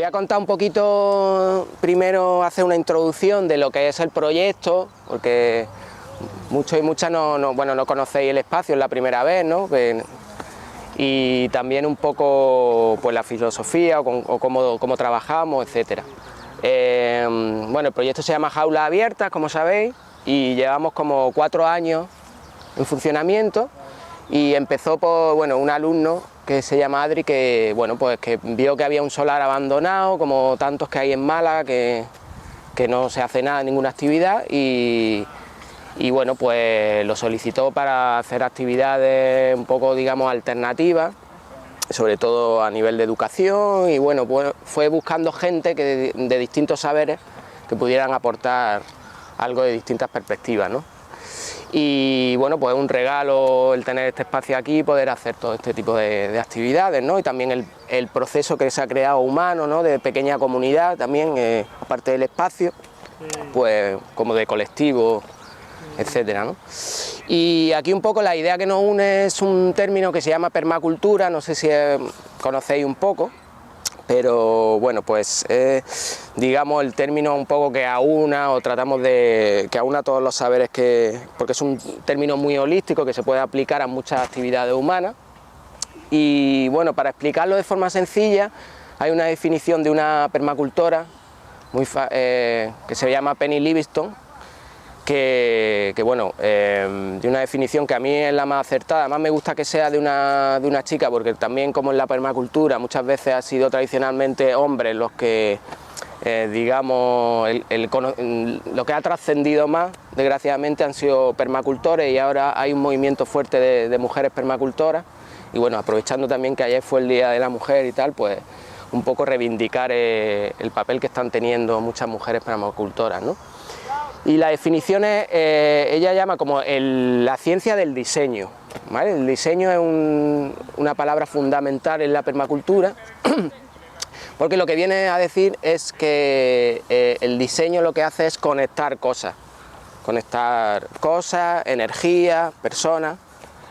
voy a contar un poquito, primero hacer una introducción de lo que es el proyecto, porque muchos y muchas no conocéis el espacio, es la primera vez, ¿no? Y también un poco pues la filosofía o cómo trabajamos, etcétera. Bueno, el proyecto se llama Jaulas Abiertas, como sabéis, y llevamos como 4 años en funcionamiento, y empezó por un alumno que se llama Adri, que vio que había un solar abandonado, como tantos que hay en Málaga, que no se hace nada, ninguna actividad, y bueno, pues lo solicitó para hacer actividades un poco, digamos, alternativas, sobre todo a nivel de educación, y bueno, pues fue buscando gente de distintos saberes que pudieran aportar algo de distintas perspectivas, ¿no? Y bueno, pues es un regalo el tener este espacio aquí y poder hacer todo este tipo de actividades, ¿no? Y también el proceso que se ha creado humano, ¿no? De pequeña comunidad también, aparte del espacio, pues como de colectivo, etcétera, ¿no? Y aquí un poco la idea que nos une es un término que se llama permacultura, no sé si conocéis un poco, pero bueno, pues digamos el término un poco que aúna, o tratamos de que aúna todos los saberes, porque es un término muy holístico que se puede aplicar a muchas actividades humanas. Y bueno, para explicarlo de forma sencilla, hay una definición de una permacultora que se llama Penny Livingston, de una definición que a mí es la más acertada. Además me gusta que sea de una chica, porque también, como en la permacultura, muchas veces ha sido tradicionalmente hombres los que, digamos, lo que ha trascendido más, desgraciadamente, han sido permacultores, y ahora hay un movimiento fuerte de mujeres permacultoras. Y bueno, aprovechando también que ayer fue el Día de la Mujer y tal, pues un poco reivindicar el papel que están teniendo muchas mujeres permacultoras, ¿no? Y la definición es, ella llama como la ciencia del diseño, ¿vale? El diseño es una palabra fundamental en la permacultura, porque lo que viene a decir es que el diseño lo que hace es conectar cosas, energía, personas,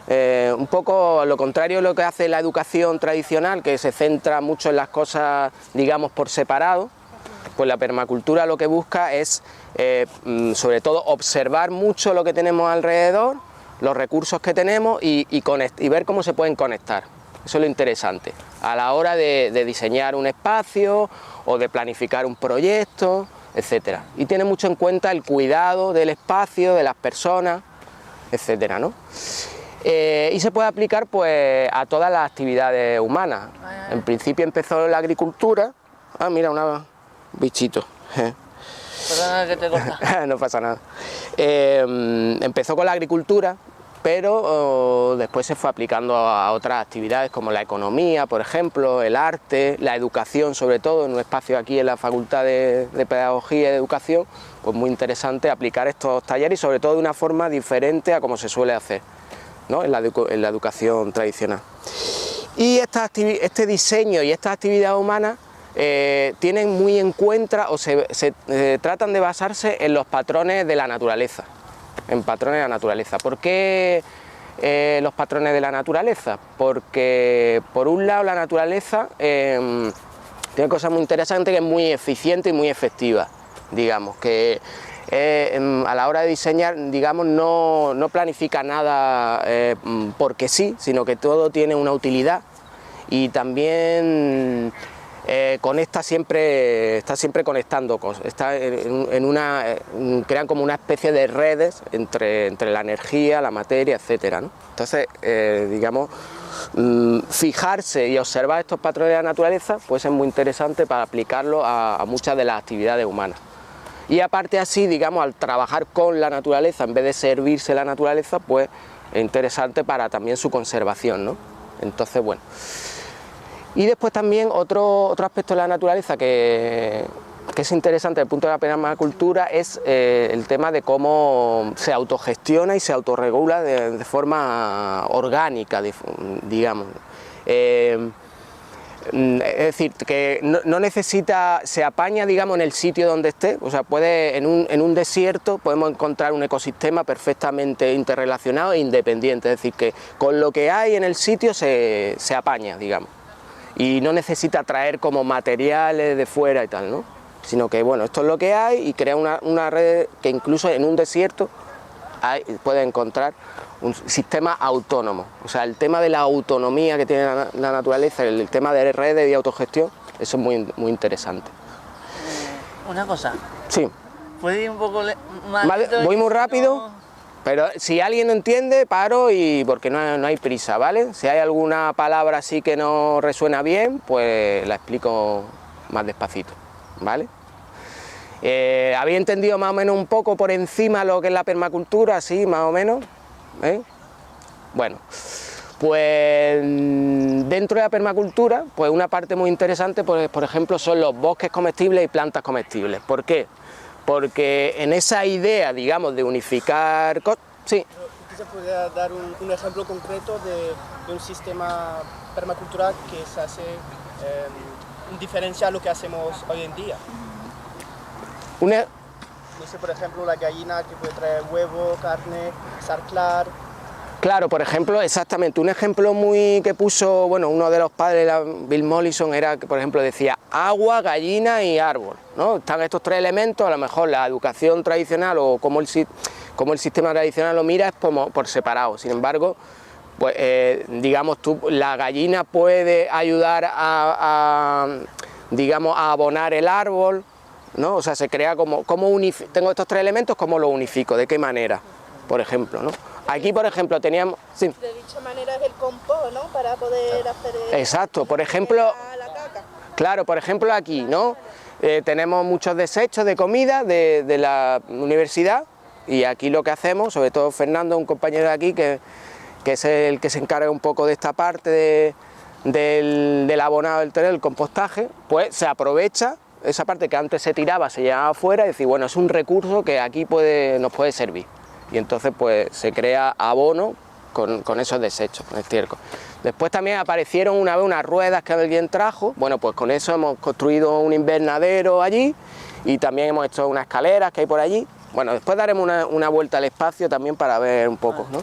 un poco lo contrario de lo que hace la educación tradicional, que se centra mucho en las cosas, digamos, por separado. Pues la permacultura lo que busca es, sobre todo, observar mucho lo que tenemos alrededor, los recursos que tenemos, y ver cómo se pueden conectar. Eso es lo interesante a la hora de diseñar un espacio o de planificar un proyecto, etcétera. Y tiene mucho en cuenta el cuidado del espacio, de las personas, etcétera, ¿no? Y se puede aplicar pues a todas las actividades humanas. En principio empezó la agricultura. Ah, mira, un bichito. Perdona que te corta. No pasa nada. Empezó con la agricultura, pero después se fue aplicando a otras actividades como la economía, por ejemplo, el arte, la educación, sobre todo en un espacio aquí en la Facultad de Pedagogía y de Educación, pues muy interesante aplicar estos talleres, y sobre todo de una forma diferente a como se suele hacer, ¿no? en la educación tradicional. Y este diseño y estas actividades humanas tienen muy en cuenta, o se tratan de basarse en los patrones de la naturaleza, ¿Por qué los patrones de la naturaleza? Porque por un lado la naturaleza tiene cosas muy interesantes, que es muy eficiente y muy efectiva, digamos, que a la hora de diseñar, digamos, no planifica nada porque sí, sino que todo tiene una utilidad, y también está siempre conectando cosas, crean como una especie de redes entre la energía, la materia, etcétera, ¿no? Entonces, digamos, fijarse y observar estos patrones de la naturaleza pues es muy interesante para aplicarlo a muchas de las actividades humanas. Y aparte, así, digamos, al trabajar con la naturaleza en vez de servirse la naturaleza, pues es interesante para también su conservación, ¿no? Entonces, bueno. Y después también otro aspecto de la naturaleza que es interesante desde el punto de la permacultura es el tema de cómo se autogestiona y se autorregula de forma orgánica, digamos. Es decir, que no necesita, se apaña, digamos, en el sitio donde esté. O sea, en un desierto podemos encontrar un ecosistema perfectamente interrelacionado e independiente, es decir, que con lo que hay en el sitio se apaña, digamos. y no necesita traer como materiales de fuera y tal, ¿no? Sino que bueno, esto es lo que hay y crea una red que incluso en un desierto puede encontrar un sistema autónomo. O sea, el tema de la autonomía que tiene la naturaleza, el tema de redes y autogestión, eso es muy, muy interesante. Una cosa. Sí. ¿Puedes ir un poco más lento? Voy muy rápido, pero si alguien no entiende, paro y porque no hay prisa, ¿vale? Si hay alguna palabra así que no resuena bien, pues la explico más despacito, ¿vale? ¿Habéis entendido más o menos un poco por encima lo que es la permacultura, así más o menos? Bueno, pues dentro de la permacultura, pues una parte muy interesante, pues, por ejemplo, son los bosques comestibles y plantas comestibles. ¿Por qué? Porque en esa idea, digamos, de unificar... Sí. ¿Quizás podría dar un ejemplo concreto de un sistema permacultural que se hace diferencial a lo que hacemos hoy en día? No sé, por ejemplo, la gallina que puede traer huevo, carne, sarclar. Claro, por ejemplo, exactamente, un ejemplo muy que puso, bueno, uno de los padres, Bill Mollison, era que, por ejemplo, decía agua, gallina y árbol, ¿no? Están estos tres elementos, a lo mejor la educación tradicional o como el sistema tradicional lo mira es como por separado, sin embargo, pues digamos la gallina puede ayudar digamos, a abonar el árbol, ¿no? O sea, se crea tengo estos tres elementos, ¿cómo los unifico? ¿De qué manera? Por ejemplo, ¿no? Aquí, por ejemplo, teníamos... Sí. De dicha manera es el compost, ¿no? Para poder hacer... Exacto, por ejemplo... La caca. Claro, por ejemplo aquí, ¿no? Tenemos muchos desechos de comida de la universidad y aquí lo que hacemos, sobre todo Fernando, un compañero de aquí, que es el que se encarga un poco de esta parte del abonado del terreno, el compostaje, pues se aprovecha esa parte que antes se tiraba, se llevaba afuera y decir, bueno, es un recurso que aquí nos puede servir. Y entonces pues se crea abono con esos desechos, con estiércol. Después también aparecieron una vez unas ruedas que alguien trajo, bueno, pues con eso hemos construido un invernadero allí y también hemos hecho unas escaleras que hay por allí. Bueno, después daremos una vuelta al espacio también para ver un poco, ¿no?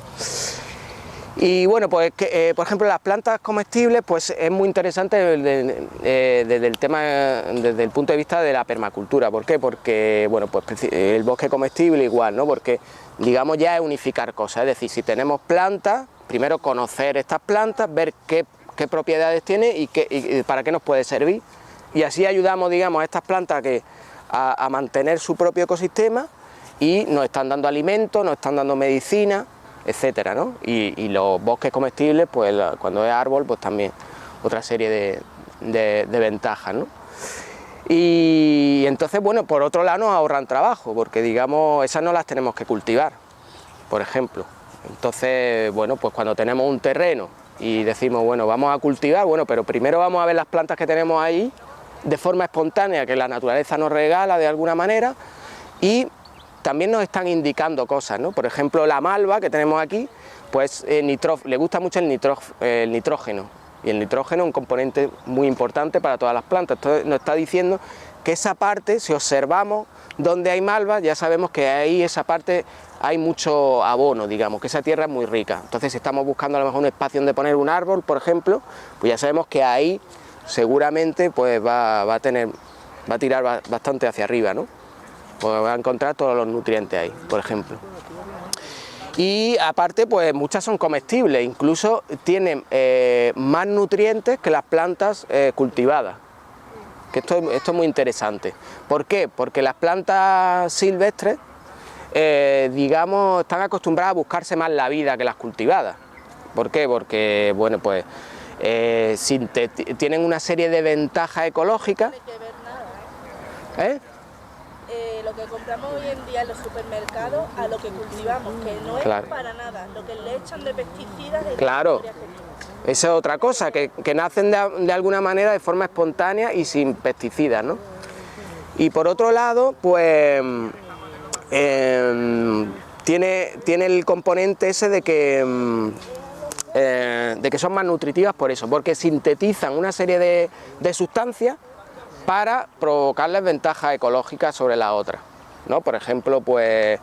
Y bueno, pues por ejemplo las plantas comestibles, pues es muy interesante desde el punto de vista de la permacultura. ¿Por qué? Porque bueno, pues el bosque comestible igual, ¿no? Porque digamos ya es unificar cosas, es decir, si tenemos plantas, primero conocer estas plantas, ver qué propiedades tiene y para qué nos puede servir. Y así ayudamos, digamos, a estas plantas a mantener su propio ecosistema y nos están dando alimentos, nos están dando medicina, etcétera, ¿no? Y los bosques comestibles, pues cuando es árbol, pues también otra serie de ventajas, ¿no? Y entonces, bueno, por otro lado nos ahorran trabajo, porque digamos, esas no las tenemos que cultivar, por ejemplo. Entonces, bueno, pues cuando tenemos un terreno y decimos, bueno, vamos a cultivar, bueno, pero primero vamos a ver las plantas que tenemos ahí, de forma espontánea, que la naturaleza nos regala de alguna manera, y también nos están indicando cosas, ¿no? Por ejemplo, la malva que tenemos aquí, pues le gusta mucho el nitrógeno, y el nitrógeno es un componente muy importante para todas las plantas. Entonces nos está diciendo que esa parte, si observamos donde hay malva, ya sabemos que ahí esa parte hay mucho abono, digamos, que esa tierra es muy rica. Entonces si estamos buscando a lo mejor un espacio donde poner un árbol, por ejemplo, pues ya sabemos que ahí seguramente pues va a tirar bastante hacia arriba, ¿no? Pues va a encontrar todos los nutrientes ahí, por ejemplo. Y aparte, pues muchas son comestibles, incluso tienen más nutrientes que las plantas cultivadas. Que esto es muy interesante. ¿Por qué? Porque las plantas silvestres, digamos, están acostumbradas a buscarse más la vida que las cultivadas. ¿Por qué? Porque, bueno, pues tienen una serie de ventajas ecológicas. No tiene que ver nada, lo que compramos hoy en día en los supermercados a lo que cultivamos, que no es claro. Para nada, lo que le echan de pesticidas y claro. Esa es otra cosa, que nacen de alguna manera de forma espontánea y sin pesticidas, ¿no? Y por otro lado, pues tiene el componente ese de que son más nutritivas por eso, porque sintetizan una serie de sustancias para provocarles ventajas ecológicas sobre las otras, ¿no? Por ejemplo, pues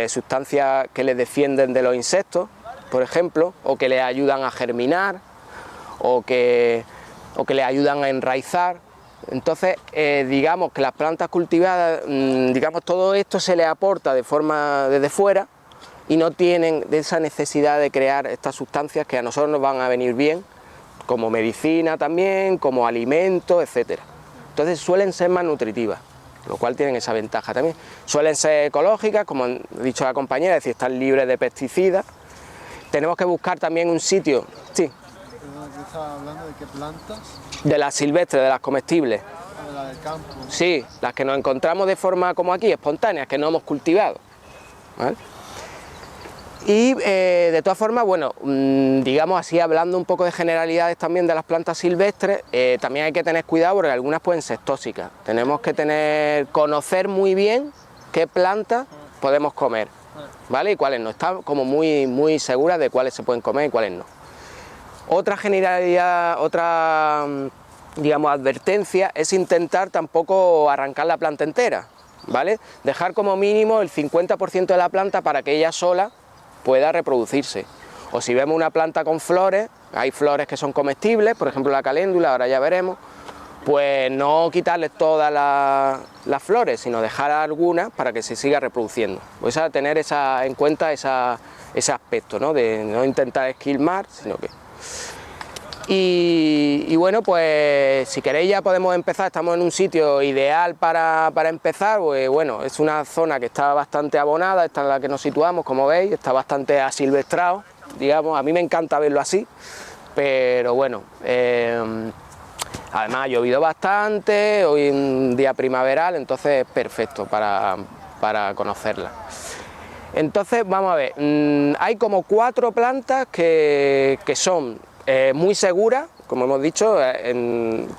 sustancias que les defienden de los insectos, por ejemplo, o que les ayudan a germinar, o que o que le ayudan a enraizar. Entonces, digamos que las plantas cultivadas, digamos, todo esto se les aporta de forma desde fuera y no tienen esa necesidad de crear estas sustancias que a nosotros nos van a venir bien, como medicina también, como alimentos, etcétera. Entonces suelen ser más nutritivas, lo cual tienen esa ventaja también. Suelen ser ecológicas, como ha dicho la compañera, es decir, están libres de pesticidas. Tenemos que buscar también un sitio, sí. ¿Estaba hablando de qué plantas? De las silvestres, de las comestibles. De la del campo. Sí, las que nos encontramos de forma como aquí, espontáneas, que no hemos cultivado, ¿vale? Y de todas formas, bueno, digamos así, hablando un poco de generalidades también de las plantas silvestres, también hay que tener cuidado porque algunas pueden ser tóxicas. Tenemos que conocer muy bien qué plantas podemos comer, ¿vale? Y cuáles no. Están como muy seguras de cuáles se pueden comer y cuáles no. Otra generalidad, otra, digamos, advertencia es intentar tampoco arrancar la planta entera, ¿vale? Dejar como mínimo el 50% de la planta para que ella sola pueda reproducirse. O si vemos una planta con flores, hay flores que son comestibles, por ejemplo la caléndula, ahora ya veremos, pues no quitarles todas las flores, sino dejar algunas para que se siga reproduciendo. Pues tener en cuenta ese aspecto, ¿no? De no intentar esquilmar, sino que... Y bueno, pues si queréis ya podemos empezar, estamos en un sitio ideal para empezar, pues bueno, es una zona que está bastante abonada, esta en la que nos situamos, como veis, está bastante asilvestrado, digamos, a mí me encanta verlo así, pero bueno, además ha llovido bastante, hoy es un día primaveral, entonces es perfecto para conocerla. Entonces vamos a ver, hay como 4 plantas que son muy seguras, como hemos dicho,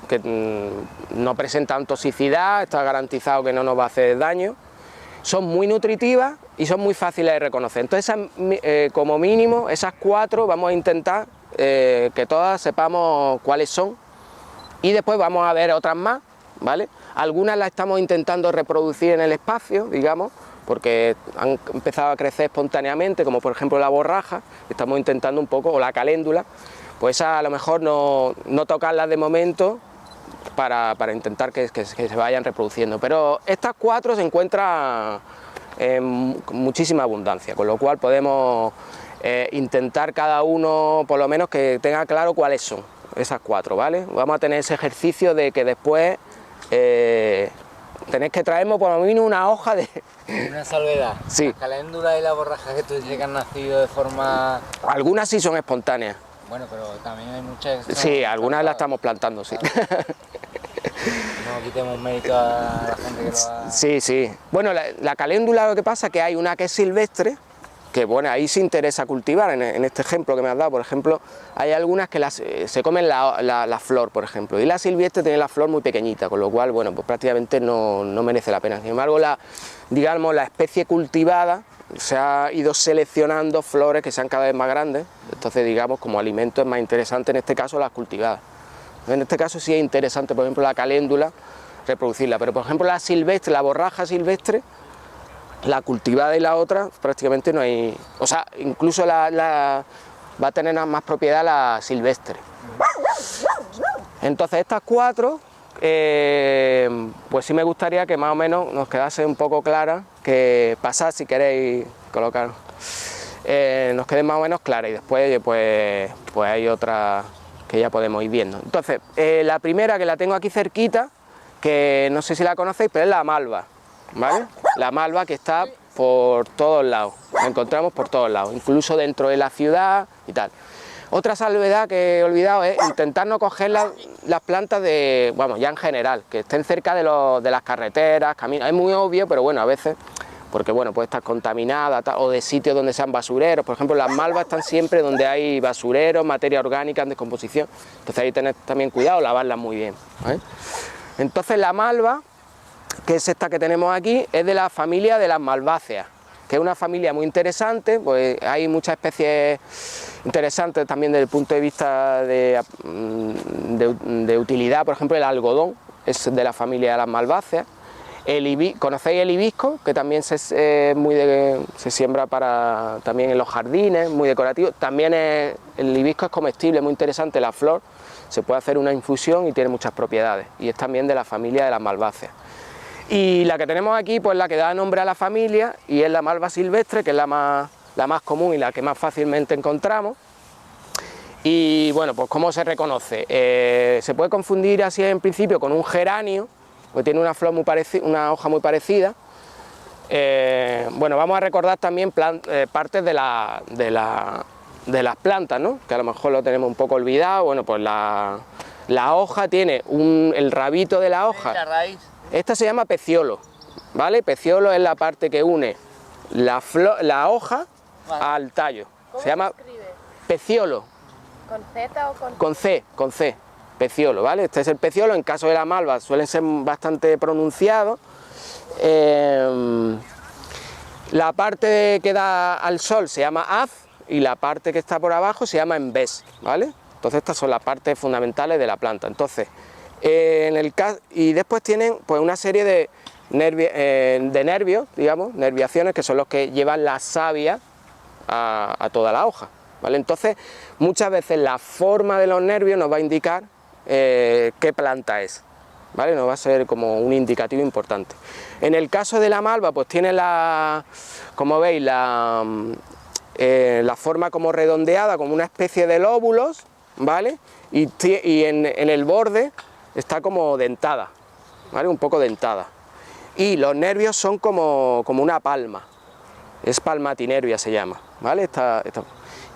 que no presentan toxicidad, está garantizado que no nos va a hacer daño, son muy nutritivas y son muy fáciles de reconocer. Entonces, como mínimo, esas 4 vamos a intentar que todas sepamos cuáles son y después vamos a ver otras más, ¿vale? Algunas las estamos intentando reproducir en el espacio, digamos, porque han empezado a crecer espontáneamente, como por ejemplo la borraja, estamos intentando un poco, o la caléndula, pues a lo mejor no tocarlas de momento para intentar que se vayan reproduciendo. Pero estas 4 se encuentran con muchísima abundancia, con lo cual podemos intentar cada uno, por lo menos que tenga claro cuáles son esas 4, ¿vale? Vamos a tener ese ejercicio de que después tenéis que traernos por lo menos una hoja de... Una salvedad. Sí. La caléndula y la borraja que tú dices que han nacido de forma... Algunas sí son espontáneas. Bueno, pero también hay muchas... Sí, algunas las estamos plantando, sí. Claro. No quitemos mérito a la gente que lo ha... Sí, sí. Bueno, la caléndula, lo que pasa es que hay una que es silvestre, que bueno, ahí se interesa cultivar, en este ejemplo que me has dado, por ejemplo, hay algunas que se comen la flor, por ejemplo, y la silvestre tiene la flor muy pequeñita, con lo cual, bueno, pues prácticamente no merece la pena. Sin embargo, digamos, la especie cultivada se ha ido seleccionando flores que sean cada vez más grandes, entonces digamos como alimento es más interesante en este caso las cultivadas. En este caso sí es interesante, por ejemplo, la caléndula, reproducirla, pero por ejemplo la silvestre, la borraja silvestre, la cultivada y la otra prácticamente no hay, o sea, incluso va a tener más propiedad la silvestre. Entonces estas 4, pues sí me gustaría que más o menos nos quedase un poco clara, que pasad si queréis colocar, nos quede más o menos clara y después pues hay otra que ya podemos ir viendo. Entonces, la primera que la tengo aquí cerquita, que no sé si la conocéis, pero es la malva, ¿vale? La malva que está por todos lados, la encontramos por todos lados, incluso dentro de la ciudad y tal. Otra salvedad que he olvidado es intentar no coger las plantas ya en general, que estén cerca de las carreteras, caminos. Es muy obvio, pero bueno, a veces, porque bueno, puede estar contaminada, o de sitios donde sean basureros. Por ejemplo, las malvas están siempre donde hay basureros, materia orgánica en descomposición. Entonces ahí tener también cuidado, lavarlas muy bien, ¿eh? Entonces la malva, que es esta que tenemos aquí, es de la familia de las malváceas, que es una familia muy interesante, pues hay muchas especies interesantes también desde el punto de vista de utilidad. Por ejemplo, el algodón es de la familia de las malváceas. ¿Conocéis el hibisco? Que también se siembra también en los jardines, muy decorativo. También el hibisco es comestible, muy interesante la flor, se puede hacer una infusión y tiene muchas propiedades, y es también de la familia de las malváceas. Y la que tenemos aquí, pues la que da nombre a la familia, y es la malva silvestre, que es la más común y la que más fácilmente encontramos. Y bueno, pues ¿cómo se reconoce? Se puede confundir así en principio con un geranio, porque tiene una flor muy parecida, una hoja muy parecida. Bueno, vamos a recordar también partes de las plantas, ¿no? Que a lo mejor lo tenemos un poco olvidado. Bueno, pues la hoja tiene el rabito de la hoja. La raíz. Esta se llama peciolo, ¿vale? Peciolo es la parte que une la hoja al tallo. ¿Cómo Se llama se escribe? peciolo. ¿Con Z o con...? Con C, peciolo, ¿vale? Este es el peciolo, en caso de la malva suelen ser bastante pronunciados. La parte que da al sol se llama haz y la parte que está por abajo se llama embés, ¿vale? Entonces estas son las partes fundamentales de la planta. Entonces, y después tienen pues una serie de nervios, digamos, nerviaciones, que son los que llevan la savia a toda la hoja, ¿vale? Entonces, muchas veces la forma de los nervios nos va a indicar qué planta es, ¿vale? Nos va a ser como un indicativo importante. En el caso de la malva, pues tiene como veis, la forma como redondeada, como una especie de lóbulos, ¿vale? Y en el borde está como dentada, ¿vale? Un poco dentada. Y los nervios son como una palma, es palmatinervia se llama, ¿vale?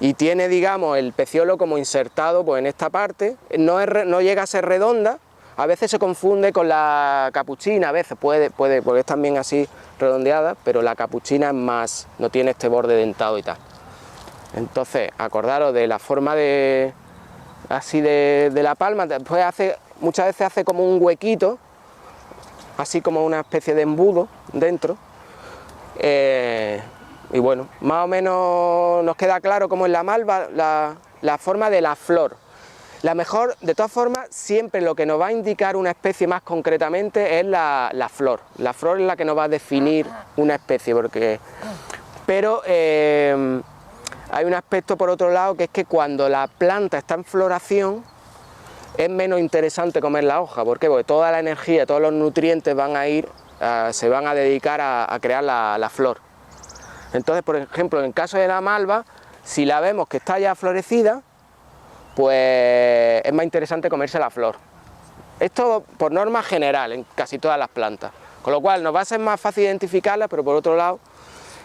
Y tiene, digamos, el peciolo como insertado pues en esta parte, no llega a ser redonda, a veces se confunde con la capuchina, a veces puede, porque es también así redondeada, pero la capuchina es más, no tiene este borde dentado y tal. Entonces, acordaros de la forma de la palma, después muchas veces hace como un huequito, así como una especie de embudo dentro. Y bueno, más o menos nos queda claro cómo es la malva, la forma de la flor. La mejor, de todas formas, siempre lo que nos va a indicar una especie más concretamente es la flor. La flor es la que nos va a definir una especie, pero hay un aspecto por otro lado, que es que cuando la planta está en floración es menos interesante comer la hoja. ¿Por qué? Porque toda la energía, todos los nutrientes se van a dedicar a crear la flor. Entonces, por ejemplo, en el caso de la malva, si la vemos que está ya florecida, pues es más interesante comerse la flor. Esto por norma general en casi todas las plantas, con lo cual nos va a ser más fácil identificarla, pero por otro lado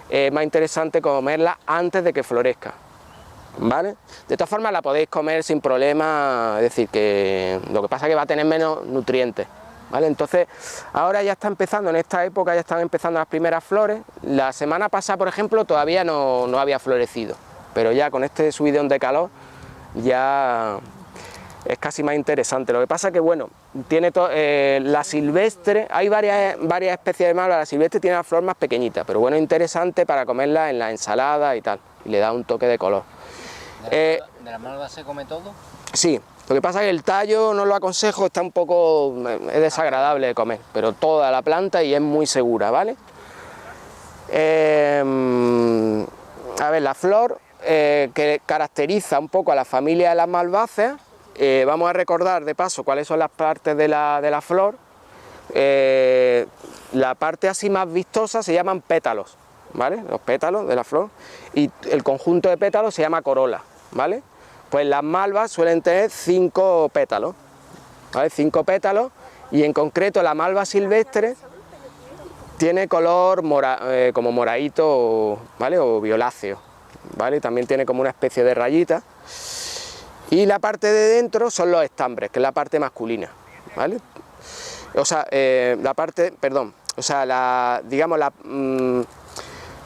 es más interesante comerla antes de que florezca, ¿vale? De todas formas la podéis comer sin problema, es decir, que lo que pasa es que va a tener menos nutrientes, ¿vale? Entonces ahora ya está empezando, en esta época ya están empezando las primeras flores. La semana pasada, por ejemplo, todavía no había florecido, pero ya con este subidón de calor ya es casi más interesante. Lo que pasa es que, bueno, tiene la silvestre, hay varias especies de malva. La silvestre tiene la flor más pequeñita, pero bueno, es interesante para comerla en la ensalada y tal, y le da un toque de color. ¿De la malva se come todo? Sí, lo que pasa es que el tallo no lo aconsejo, está un poco, es desagradable de comer, pero toda la planta y es muy segura, ¿vale? A ver, la flor que caracteriza un poco a la familia de las malváceas, vamos a recordar de paso cuáles son las partes de la flor. La parte así más vistosa se llaman pétalos, ¿vale? Los pétalos de la flor, y el conjunto de pétalos se llama corola, ¿vale? Pues las malvas suelen tener 5 pétalos, ¿vale? 5 pétalos, y en concreto la malva silvestre tiene color como moradito, ¿vale? O violáceo, ¿vale? También tiene como una especie de rayita. Y la parte de dentro son los estambres, que es la parte masculina, ¿vale? O sea,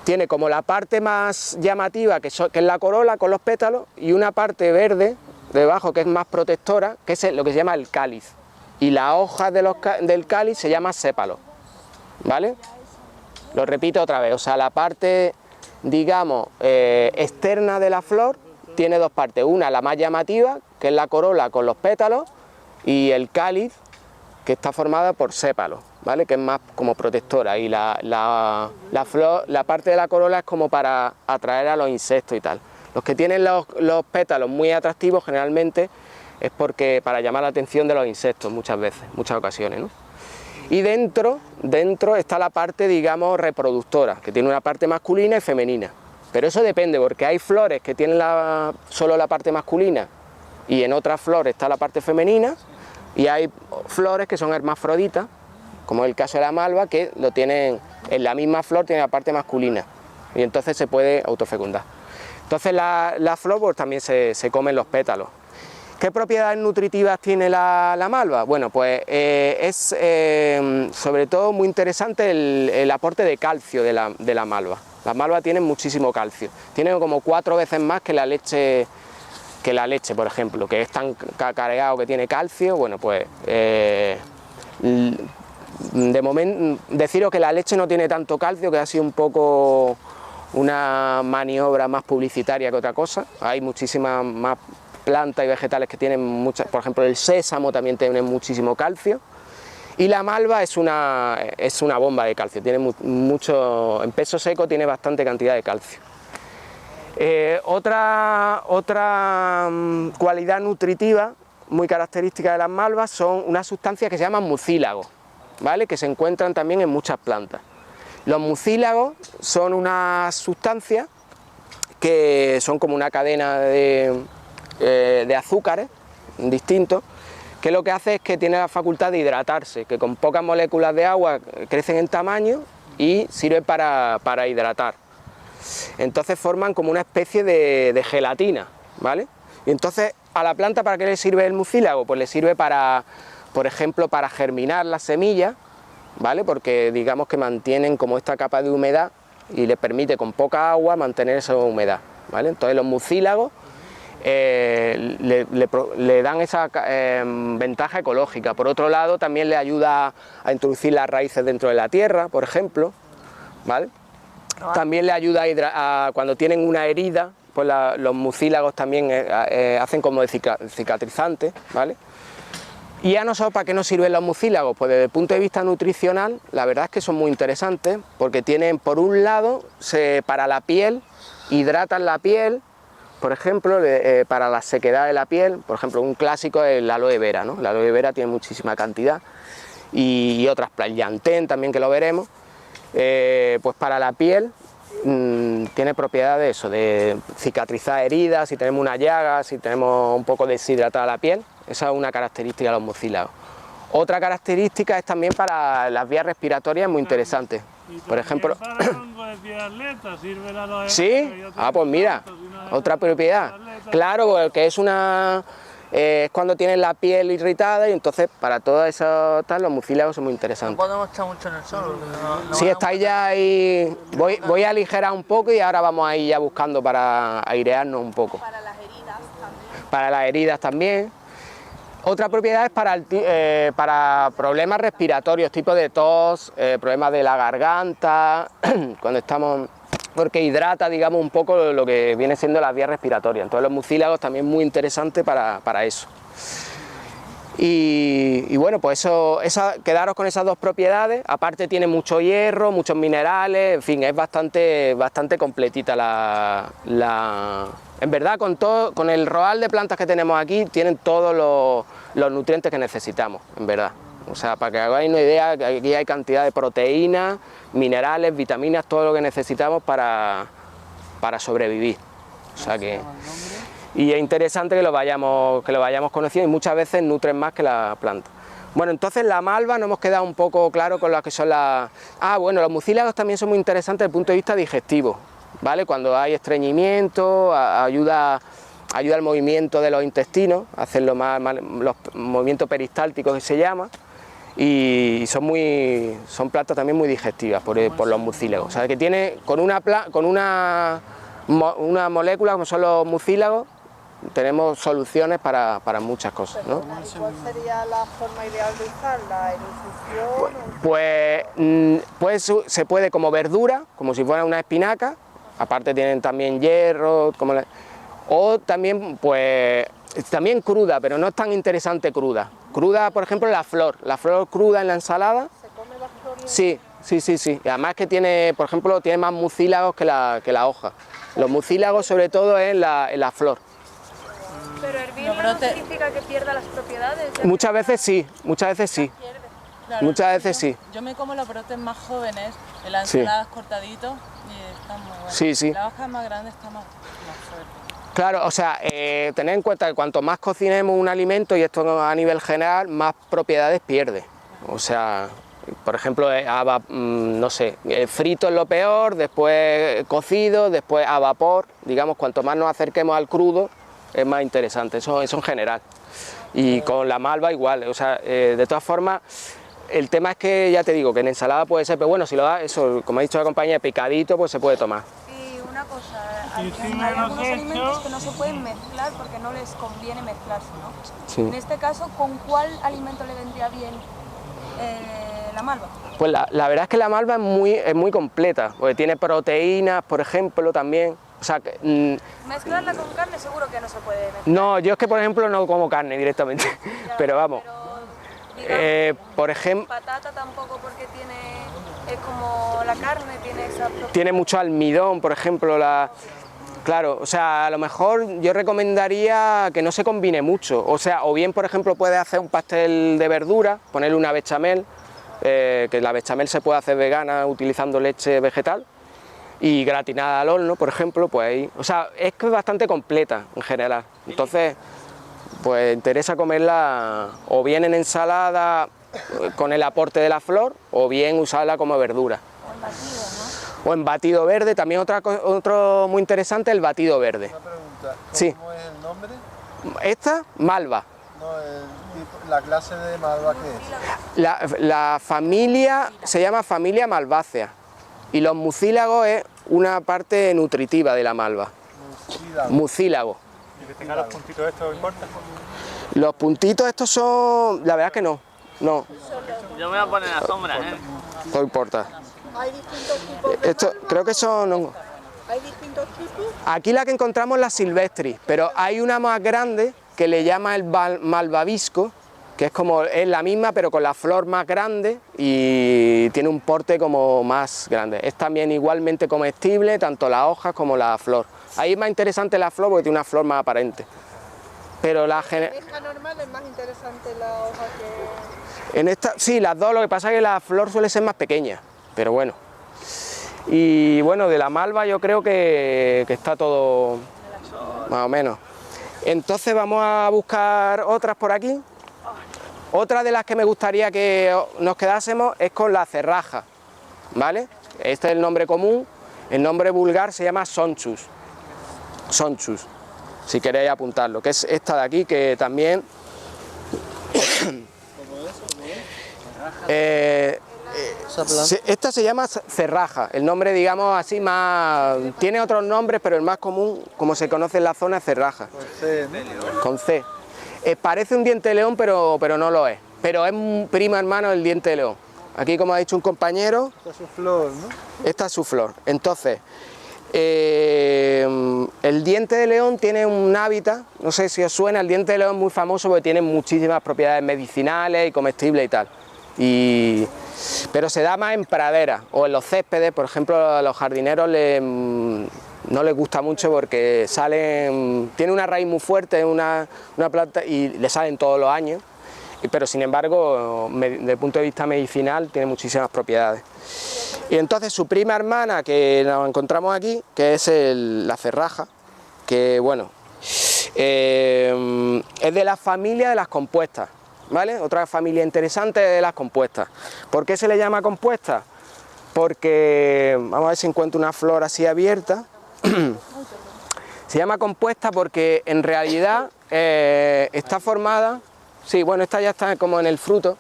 tiene como la parte más llamativa, que es la corola con los pétalos, y una parte verde debajo que es más protectora, que es lo que se llama el cáliz. Y la hoja del cáliz se llama sépalo, ¿vale? Lo repito otra vez, o sea, la parte, digamos, externa de la flor tiene 2 partes, una la más llamativa, que es la corola con los pétalos, y el cáliz, que está formada por sépalos, ¿vale? Que es más como protectora, y la flor, la parte de la corola es como para atraer a los insectos y tal. Los que tienen los pétalos muy atractivos generalmente es porque para llamar la atención de los insectos muchas veces, muchas ocasiones, ¿no? Y dentro está la parte, digamos, reproductora, que tiene una parte masculina y femenina. Pero eso depende, porque hay flores que tienen solo la parte masculina y en otras flores está la parte femenina, y hay flores que son hermafroditas, como es el caso de la malva, que lo tienen en la misma flor, tiene la parte masculina, y entonces se puede autofecundar. Entonces la flor pues, también se comen los pétalos. ¿Qué propiedades nutritivas tiene la malva? Bueno, pues es sobre todo muy interesante el aporte de calcio de la malva. Las malvas tienen muchísimo calcio, tienen como 4 veces más que la leche, por ejemplo, que es tan cacareado que tiene calcio. Bueno, pues de momento deciros que la leche no tiene tanto calcio, que ha sido un poco una maniobra más publicitaria que otra cosa. Hay muchísimas más plantas y vegetales que tienen muchas, por ejemplo el sésamo también tiene muchísimo calcio. Y la malva es una bomba de calcio, tiene mucho, en peso seco tiene bastante cantidad de calcio. Otra cualidad nutritiva muy característica de las malvas son unas sustancias que se llaman mucílagos, ¿vale? Que se encuentran también en muchas plantas. Los mucílagos son unas sustancias que son como una cadena de azúcares distintos, que lo que hace es que tiene la facultad de hidratarse, que con pocas moléculas de agua crecen en tamaño y sirven para hidratar. Entonces forman como una especie de gelatina, ¿vale? Y entonces a la planta, ¿para qué le sirve el mucílago? Pues le sirve para, por ejemplo, para germinar las semillas, ¿vale? Porque digamos que mantienen como esta capa de humedad y le permite con poca agua mantener esa humedad, ¿vale? Entonces los mucílagos le dan esa ventaja ecológica. Por otro lado, también le ayuda a introducir las raíces dentro de la tierra, por ejemplo, ¿vale? También le ayuda cuando tienen una herida, pues los mucílagos también hacen como de cicatrizante, ¿vale? ¿Y a nosotros para qué nos sirven los mucílagos? Pues desde el punto de vista nutricional, la verdad es que son muy interesantes, porque tienen, por un lado, para la piel, hidratan la piel. Por ejemplo, para la sequedad de la piel, por ejemplo, un clásico es el aloe vera, ¿no? El aloe vera tiene muchísima cantidad y otras, el llantén también, que lo veremos. Pues para la piel tiene propiedades de eso, de cicatrizar heridas, si tenemos una llaga, si tenemos un poco deshidratada la piel. Esa es una característica de los mucílagos. Otra característica es también para las vías respiratorias, muy interesante. Por ejemplo, ¿sí? Ah, pues mira, otra propiedad. Claro, porque es cuando tienes la piel irritada, y entonces para todo eso los mucílagos son muy interesantes. No podemos estar mucho en el sol. Sí, estáis ya ahí. Voy a aligerar un poco y ahora vamos a ir ya buscando para airearnos un poco. Para las heridas también. Para las heridas también. Otra propiedad es para problemas respiratorios, tipo de tos, problemas de la garganta, cuando estamos, porque hidrata, digamos, un poco lo que viene siendo las vías respiratorias. Entonces los mucílagos también muy interesantes para eso. Y bueno, pues quedaros con esas dos propiedades. Aparte tiene mucho hierro, muchos minerales, en fin, es bastante completita en verdad, con el roal de plantas que tenemos aquí, tienen todos los nutrientes que necesitamos, en verdad. O sea, para que hagáis una idea, aquí hay cantidad de proteínas, minerales, vitaminas, todo lo que necesitamos para sobrevivir. O sea que... Y es interesante que lo vayamos conociendo, y muchas veces nutren más que la planta. Bueno, entonces la malva nos hemos quedado un poco claro con lo que son las... bueno, los mucílagos también son muy interesantes desde el punto de vista digestivo, ¿vale? Cuando hay estreñimiento, ayuda al movimiento de los intestinos, hacerlo más los movimientos peristálticos que se llama, y son plantas también muy digestivas por los mucílagos. O sea, que tiene con una molécula como son los mucílagos, tenemos soluciones para muchas cosas, ¿no? ¿Y cuál sería la forma ideal de usarla? ¿En infusión? Pues se puede como verdura, como si fuera una espinaca, aparte tienen también hierro, o también pues también cruda, pero no es tan interesante cruda. Cruda, por ejemplo, la flor cruda en la ensalada. ¿Se come la flor? Sí. Y además que tiene, por ejemplo, tiene más mucílagos que la hoja. Los mucílagos sobre todo en la flor. Pero hervirlo no significa que pierda las propiedades. Muchas veces sí, muchas veces sí. Claro, Muchas veces sí. Yo me como los brotes más jóvenes, en las ensaladas cortaditos, y están muy buenos. Sí, sí. La hoja más grande está más fuerte. Claro, o sea, tener en cuenta que cuanto más cocinemos un alimento, y esto a nivel general, más propiedades pierde. O sea, por ejemplo, no sé, frito es lo peor, después cocido, después a vapor. Digamos, cuanto más nos acerquemos al crudo, es más interesante, eso en general. Y con la malva igual, o sea, de todas formas, el tema es que, ya te digo, que en ensalada puede ser, pero bueno, si lo da, eso, como ha dicho la compañía, picadito, pues se puede tomar. Y una cosa, hay algunos alimentos que no se pueden mezclar porque no les conviene mezclarse, ¿no? Sí. En este caso, ¿con cuál alimento le vendría bien la malva? Pues la verdad es que la malva es muy completa, porque tiene proteínas, por ejemplo, también. O sea, Mezclarla con carne seguro que no se puede mezclar. no, yo es que por ejemplo no como carne directamente, Ya, pero vamos. Pero, digamos, por ejemplo, patata tampoco porque es como la carne, tiene esa propiedad. tiene mucho almidón, por ejemplo, claro, o sea, a lo mejor yo recomendaría que no se combine mucho, o sea, o bien por ejemplo puedes hacer un pastel de verdura, ponerle una bechamel, que la bechamel se puede hacer vegana utilizando leche vegetal, y gratinada al horno, por ejemplo, pues ahí, o sea, es que es bastante completa en general, entonces pues interesa comerla o bien en ensalada con el aporte de la flor, o bien usarla como verdura. O en batido, ¿no? O en batido verde, también otro muy interesante, el batido verde. Una pregunta, Sí. ¿cómo es el nombre? Esta, malva. No, la clase de malva que es. La familia se llama familia malvácea y los mucílagos es una parte nutritiva de la malva. Mucílago. ¿Y que tenga los puntitos estos importa? Los puntitos estos son, la verdad es que no, no, Yo me voy a poner la sombra, no importa. Hay distintos tipos de Esto, creo que son hongos. ¿Hay distintos tipos? Aquí la que encontramos es la silvestris, pero hay una más grande que le llama el malvavisco, que es la misma pero con la flor más grande y tiene un porte como más grande. Es también igualmente comestible, tanto las hojas como la flor. Ahí es más interesante la flor porque tiene una flor más aparente. Pero la esta normal es más interesante la hoja que... en esta, sí, las dos, lo que pasa es que la flor suele ser más pequeña, pero bueno. Y bueno, de la malva yo creo que está todo más o menos. Entonces vamos a buscar otras por aquí. Otra de las que me gustaría que nos quedásemos es con la cerraja, ¿vale? Este es el nombre común, el nombre vulgar se llama sonchus. Sonchus, si queréis apuntarlo, que es esta de aquí, que también... esta se llama cerraja, el nombre digamos así más... Tiene otros nombres, pero el más común, como se conoce en la zona, es cerraja. Con C, ¿no? Con C. Parece un diente de león, pero no lo es. Pero es un primo hermano del diente de león. Aquí, como ha dicho un compañero... Esta es su flor, ¿no? Esta es su flor. Entonces, el diente de león tiene un hábitat, no sé si os suena, el diente de león es muy famoso porque tiene muchísimas propiedades medicinales y comestibles y tal. Pero se da más en praderas o en los céspedes, por ejemplo, a los jardineros no les gusta mucho porque tiene una raíz muy fuerte, una planta y le salen todos los años, pero sin embargo, desde el punto de vista medicinal, tiene muchísimas propiedades. Y entonces su prima hermana, que nos encontramos aquí, que es la cerraja, que bueno, es de la familia de las compuestas, ¿vale? Otra familia interesante de las compuestas. ¿Por qué se le llama compuesta? Porque, vamos a ver si encuentro una flor así abierta. Se llama compuesta porque en realidad está formada, sí, bueno, esta ya está como en el fruto,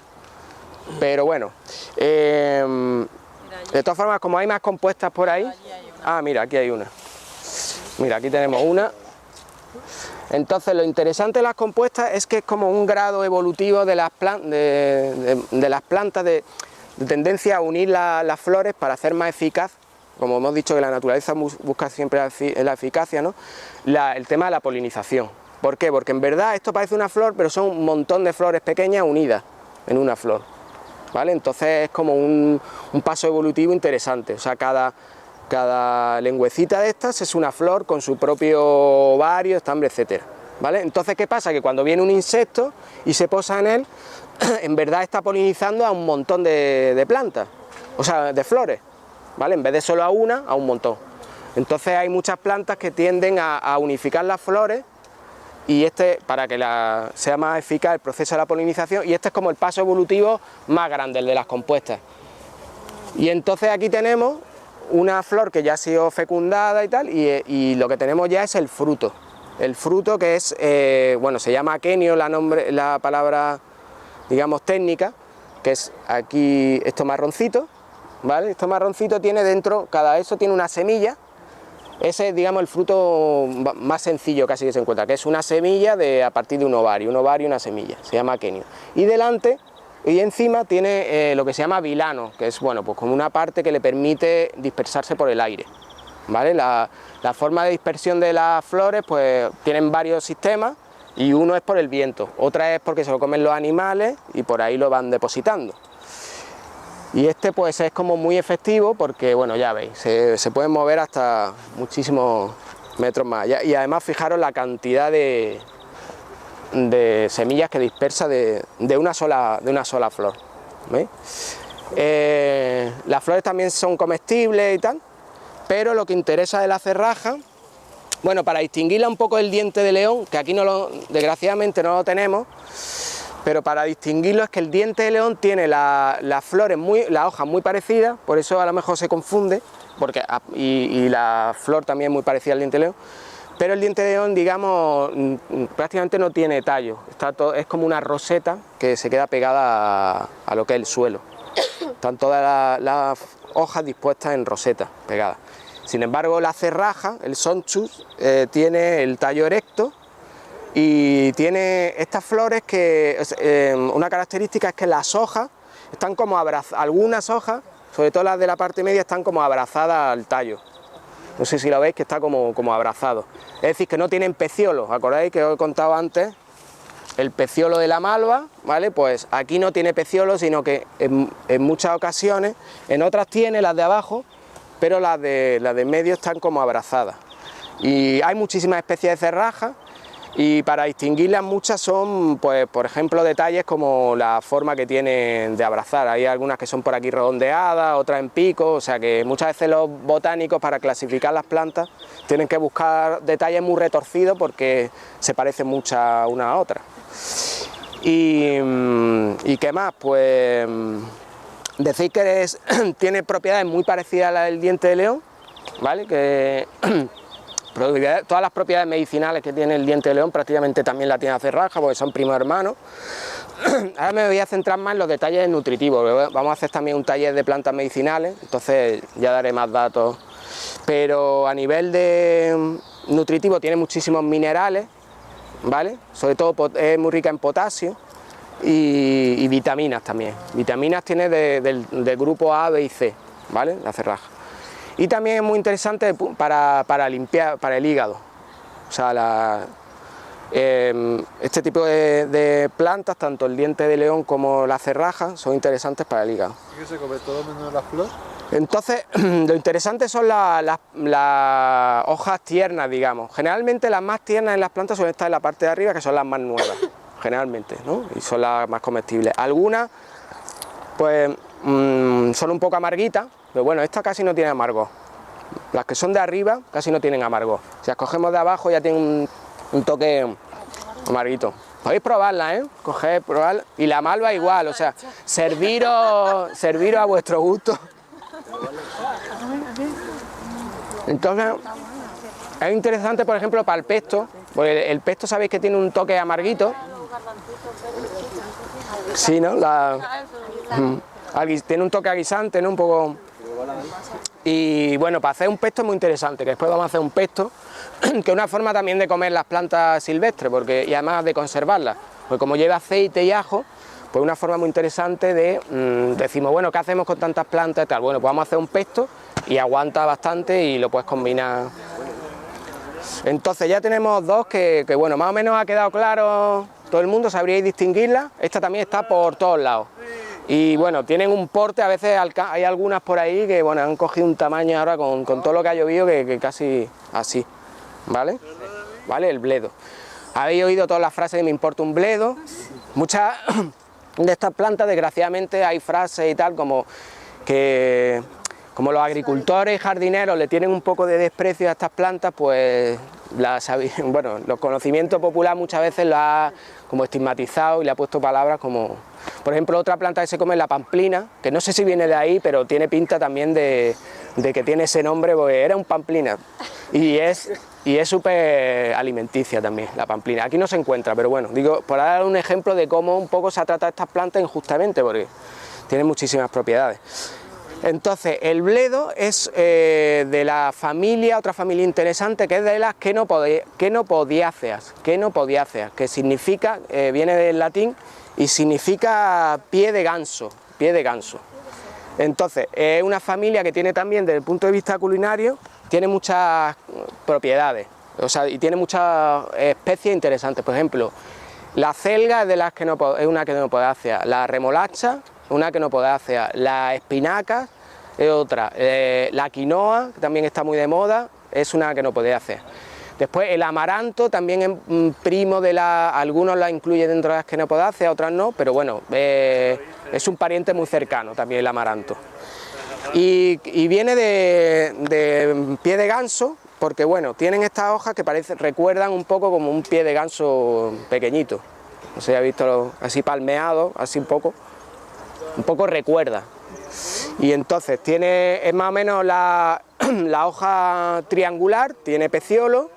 pero bueno, de todas formas, como hay más compuestas por ahí, mira, aquí hay una, mira, aquí tenemos una. Entonces lo interesante de las compuestas es que es como un grado evolutivo de las plantas de tendencia a unir las flores para hacer más eficaz. Como hemos dicho que la naturaleza busca siempre la eficacia, ¿no? El tema de la polinización. ¿Por qué? Porque en verdad esto parece una flor, pero son un montón de flores pequeñas unidas en una flor, ¿vale? Entonces es como un paso evolutivo interesante. O sea, cada lengüecita de estas es una flor con su propio ovario, estambre, etcétera, ¿vale? Entonces, ¿qué pasa? Que cuando viene un insecto y se posa en él, en verdad está polinizando a un montón de plantas, o sea, de flores, ¿vale? En vez de solo a una, a un montón. Entonces hay muchas plantas que tienden a unificar las flores y para que sea más eficaz el proceso de la polinización, y este es como el paso evolutivo más grande, el de las compuestas. Y entonces aquí tenemos una flor que ya ha sido fecundada y tal, y lo que tenemos ya es el fruto. El fruto que es, bueno, se llama aquenio la palabra, digamos, técnica, que es aquí esto marroncito, ¿vale? Esto marroncito tiene dentro, cada eso tiene una semilla. Ese es, digamos, el fruto más sencillo casi que se encuentra, que es una semilla a partir de un ovario y una semilla, se llama aquenio. Y delante y encima tiene lo que se llama vilano, que es, bueno, pues como una parte que le permite dispersarse por el aire, ¿vale? La forma de dispersión de las flores, pues tienen varios sistemas, y uno es por el viento, otra es porque se lo comen los animales y por ahí lo van depositando. Y este pues es como muy efectivo porque, bueno, ya veis, se pueden mover hasta muchísimos metros más. Y además fijaros la cantidad de semillas que dispersa de una sola flor, ¿veis? Las flores también son comestibles y tal, pero lo que interesa de la cerraja, bueno, para distinguirla un poco del diente de león, que aquí desgraciadamente no lo tenemos, pero para distinguirlo es que el diente de león tiene las hojas muy parecidas, por eso a lo mejor se confunde, y la flor también es muy parecida al diente de león, pero el diente de león, digamos, prácticamente no tiene tallo, es como una roseta que se queda pegada a lo que es el suelo. Están todas las hojas dispuestas en roseta, pegadas. Sin embargo, la cerraja, el sonchus, tiene el tallo erecto, y tiene estas flores que una característica es que las hojas están como abrazadas, algunas hojas, sobre todo las de la parte media, están como abrazadas al tallo. No sé si lo veis, que está como abrazado. Es decir, que no tienen peciolos. ¿Acordáis que os he contado antes el peciolo de la malva? ¿Vale? Pues aquí no tiene peciolo, sino que en muchas ocasiones, en otras tiene las de abajo, pero las de medio están como abrazadas. Y hay muchísimas especies de cerrajas, y para distinguirlas muchas son, pues, por ejemplo, detalles como la forma que tienen de abrazar. Hay algunas que son por aquí redondeadas, otras en pico, o sea que muchas veces los botánicos, para clasificar las plantas, tienen que buscar detalles muy retorcidos porque se parecen muchas una a otra. Y ¿qué más? Pues decir que tiene propiedades muy parecidas a las del diente de león, ¿vale? Que todas las propiedades medicinales que tiene el diente de león prácticamente también la tiene la cerraja, porque son primos hermanos. Ahora me voy a centrar más en los detalles nutritivos. Vamos a hacer también un taller de plantas medicinales, entonces ya daré más datos. Pero a nivel de nutritivo tiene muchísimos minerales, ¿vale? Sobre todo es muy rica en potasio y vitaminas también. Vitaminas tiene del grupo A, B y C, ¿vale? La cerraja. Y también es muy interesante para limpiar, para el hígado. O sea, este tipo de plantas, tanto el diente de león como la cerraja, son interesantes para el hígado. ¿Y qué se come todo menos la flor? Entonces, lo interesante son las hojas tiernas, digamos. Generalmente las más tiernas en las plantas suelen estar en la parte de arriba, que son las más nuevas, generalmente, ¿no? Y son las más comestibles. Algunas, pues, son un poco amarguitas, pero bueno, esta casi no tiene amargor. Las que son de arriba casi no tienen amargor. Si las cogemos de abajo ya tienen un toque amarguito. Podéis probarla, ¿eh? Coger, probar. Y la malva igual, o sea, serviros a vuestro gusto. Entonces, es interesante, por ejemplo, para el pesto, porque el pesto sabéis que tiene un toque amarguito. Sí, ¿no? Tiene un toque aguisante, ¿no? Un poco. Y bueno, para hacer un pesto es muy interesante, que después vamos a hacer un pesto, que es una forma también de comer las plantas silvestres, y además de conservarlas, porque como lleva aceite y ajo, pues una forma muy interesante de, decimos, bueno, ¿qué hacemos con tantas plantas y tal? Bueno, pues vamos a hacer un pesto y aguanta bastante y lo puedes combinar. Entonces ya tenemos dos que bueno, más o menos ha quedado claro, todo el mundo sabríais distinguirlas. Esta también está por todos lados. Y bueno, tienen un porte, a veces hay algunas por ahí que bueno, han cogido un tamaño ahora con todo lo que ha llovido que casi así, ¿vale? ¿Vale? El bledo. Habéis oído todas las frases de me importa un bledo. Muchas de estas plantas, desgraciadamente, hay frases y tal como que como los agricultores y jardineros le tienen un poco de desprecio a estas plantas, pues bueno, los conocimientos populares muchas veces lo ha como estigmatizado y le ha puesto palabras como, por ejemplo, otra planta que se come es la pamplina, que no sé si viene de ahí, pero tiene pinta también de que tiene ese nombre, porque era un pamplina y es súper alimenticia también la pamplina. Aquí no se encuentra, pero bueno, digo, por dar un ejemplo de cómo un poco se ha tratado estas plantas injustamente, porque tienen muchísimas propiedades. Entonces, el bledo es de la familia, otra familia interesante, que es de las quenopodiáceas, que significa, viene del latín y significa pie de ganso. Entonces, es una familia que tiene también, desde el punto de vista culinario, tiene muchas propiedades, o sea, y tiene muchas especies interesantes. Por ejemplo, la celga es una quenopodiácea, la remolacha, una quenopodiácea, la espinaca es otra, la quinoa, que también está muy de moda, es una quenopodiácea. Después el amaranto también es primo de algunos la incluyen dentro de las quenopodiáceas, otras no, pero bueno, es un pariente muy cercano también el amaranto. Y viene de pie de ganso, porque bueno, tienen estas hojas que recuerdan un poco como un pie de ganso pequeño. No sé si habéis visto así palmeado, así un poco recuerda. Y entonces es más o menos la hoja triangular, tiene peciolo,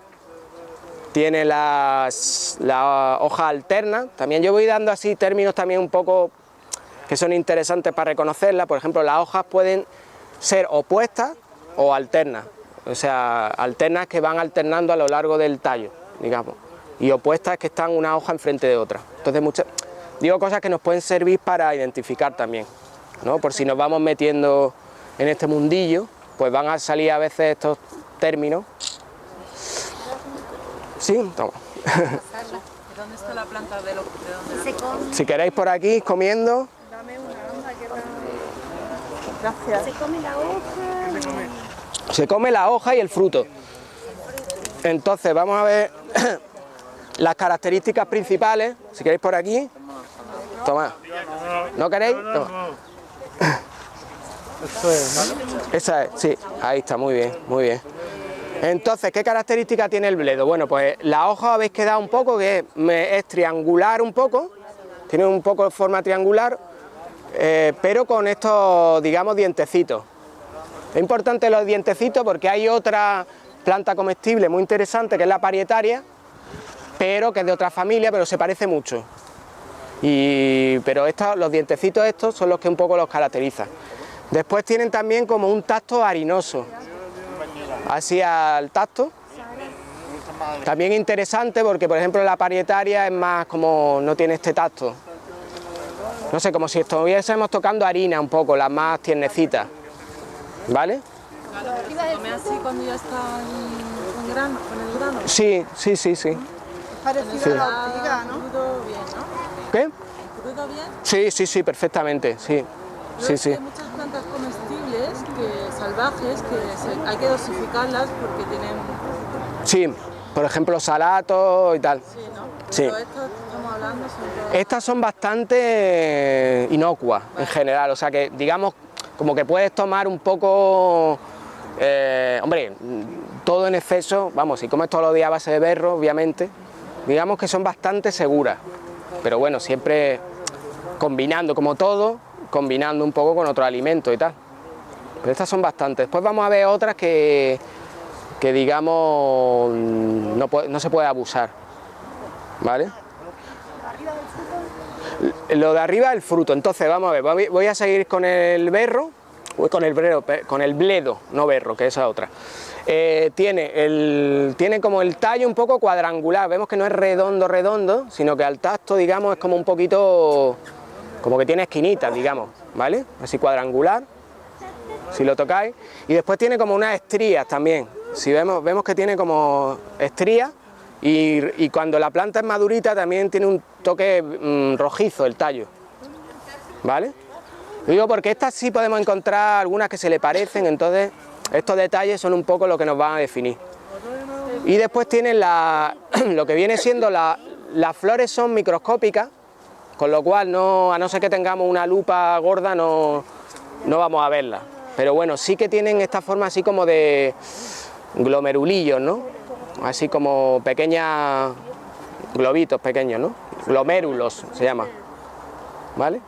tiene las hojas alternas. También yo voy dando así términos también un poco que son interesantes para reconocerla. Por ejemplo, las hojas pueden ser opuestas o alternas, o sea, alternas que van alternando a lo largo del tallo, digamos, y opuestas que están una hoja enfrente de otra. Entonces digo cosas que nos pueden servir para identificar también, ¿no? Por si nos vamos metiendo en este mundillo, pues van a salir a veces estos términos. Sí, toma. ¿Dónde está la planta de dónde la come? Si queréis por aquí comiendo. Dame una onda que Gracias. se come la hoja. Se come la hoja y el fruto. Entonces vamos a ver las características principales. Si queréis por aquí. Tomad. ¿No queréis? Toma. Esa es, sí, ahí está, muy bien, muy bien. Entonces, ¿qué característica tiene el bledo? Bueno, pues la hoja habéis quedado un poco, que es triangular un poco, tiene un poco de forma triangular, pero con estos, digamos, dientecitos. Es importante los dientecitos porque hay otra planta comestible muy interesante, que es la parietaria, pero que es de otra familia, pero se parece mucho. Pero los dientecitos estos son los que un poco los caracterizan. Después tienen también como un tacto harinoso, así al tacto. También interesante porque, por ejemplo, la parietaria es más como no tiene este tacto. No sé, como si estuviésemos tocando harina un poco, las más tiernecitas, ¿vale? ¿Se come así cuando ya está con el grano? Sí. Es parecido a la ortiga, ¿no? Crudo bien, ¿no? ¿Qué? ¿Crudo bien? Sí, perfectamente, sí. Sí. Hay muchas plantas comestibles salvajes que hay que dosificarlas porque tienen... Sí, por ejemplo, salatos y tal. Sí, ¿no? Sí. Pero estas que estamos hablando son... Estas son bastante inocuas en general, o sea que digamos como que puedes tomar un poco, hombre, todo en exceso, vamos, si comes todos los días a base de berro, obviamente, digamos que son bastante seguras, pero bueno, siempre combinando, como todo, combinando un poco con otro alimento y tal. Pero estas son bastantes. Después vamos a ver otras que digamos no se puede abusar, ¿vale? Lo de arriba es el fruto. Entonces vamos a ver, voy a seguir con el berro, con el bledo, no berro, que esa es otra. Tiene como el tallo un poco cuadrangular, vemos que no es redondo, sino que al tacto, digamos, es como un poquito, como que tiene esquinitas, digamos, ¿vale? Así cuadrangular, si lo tocáis. Y después tiene como unas estrías también, si vemos que tiene como estrías, y cuando la planta es madurita también tiene un toque rojizo el tallo, ¿vale? Lo digo porque estas sí podemos encontrar algunas que se le parecen, entonces estos detalles son un poco lo que nos van a definir. Y después tienen lo que viene siendo las flores son microscópicas, con lo cual a no ser que tengamos una lupa gorda no vamos a verlas. Pero bueno, sí que tienen esta forma así como de glomerulillos, ¿no? Así como pequeños globitos pequeños, ¿no? Glomérulos se llama, ¿vale?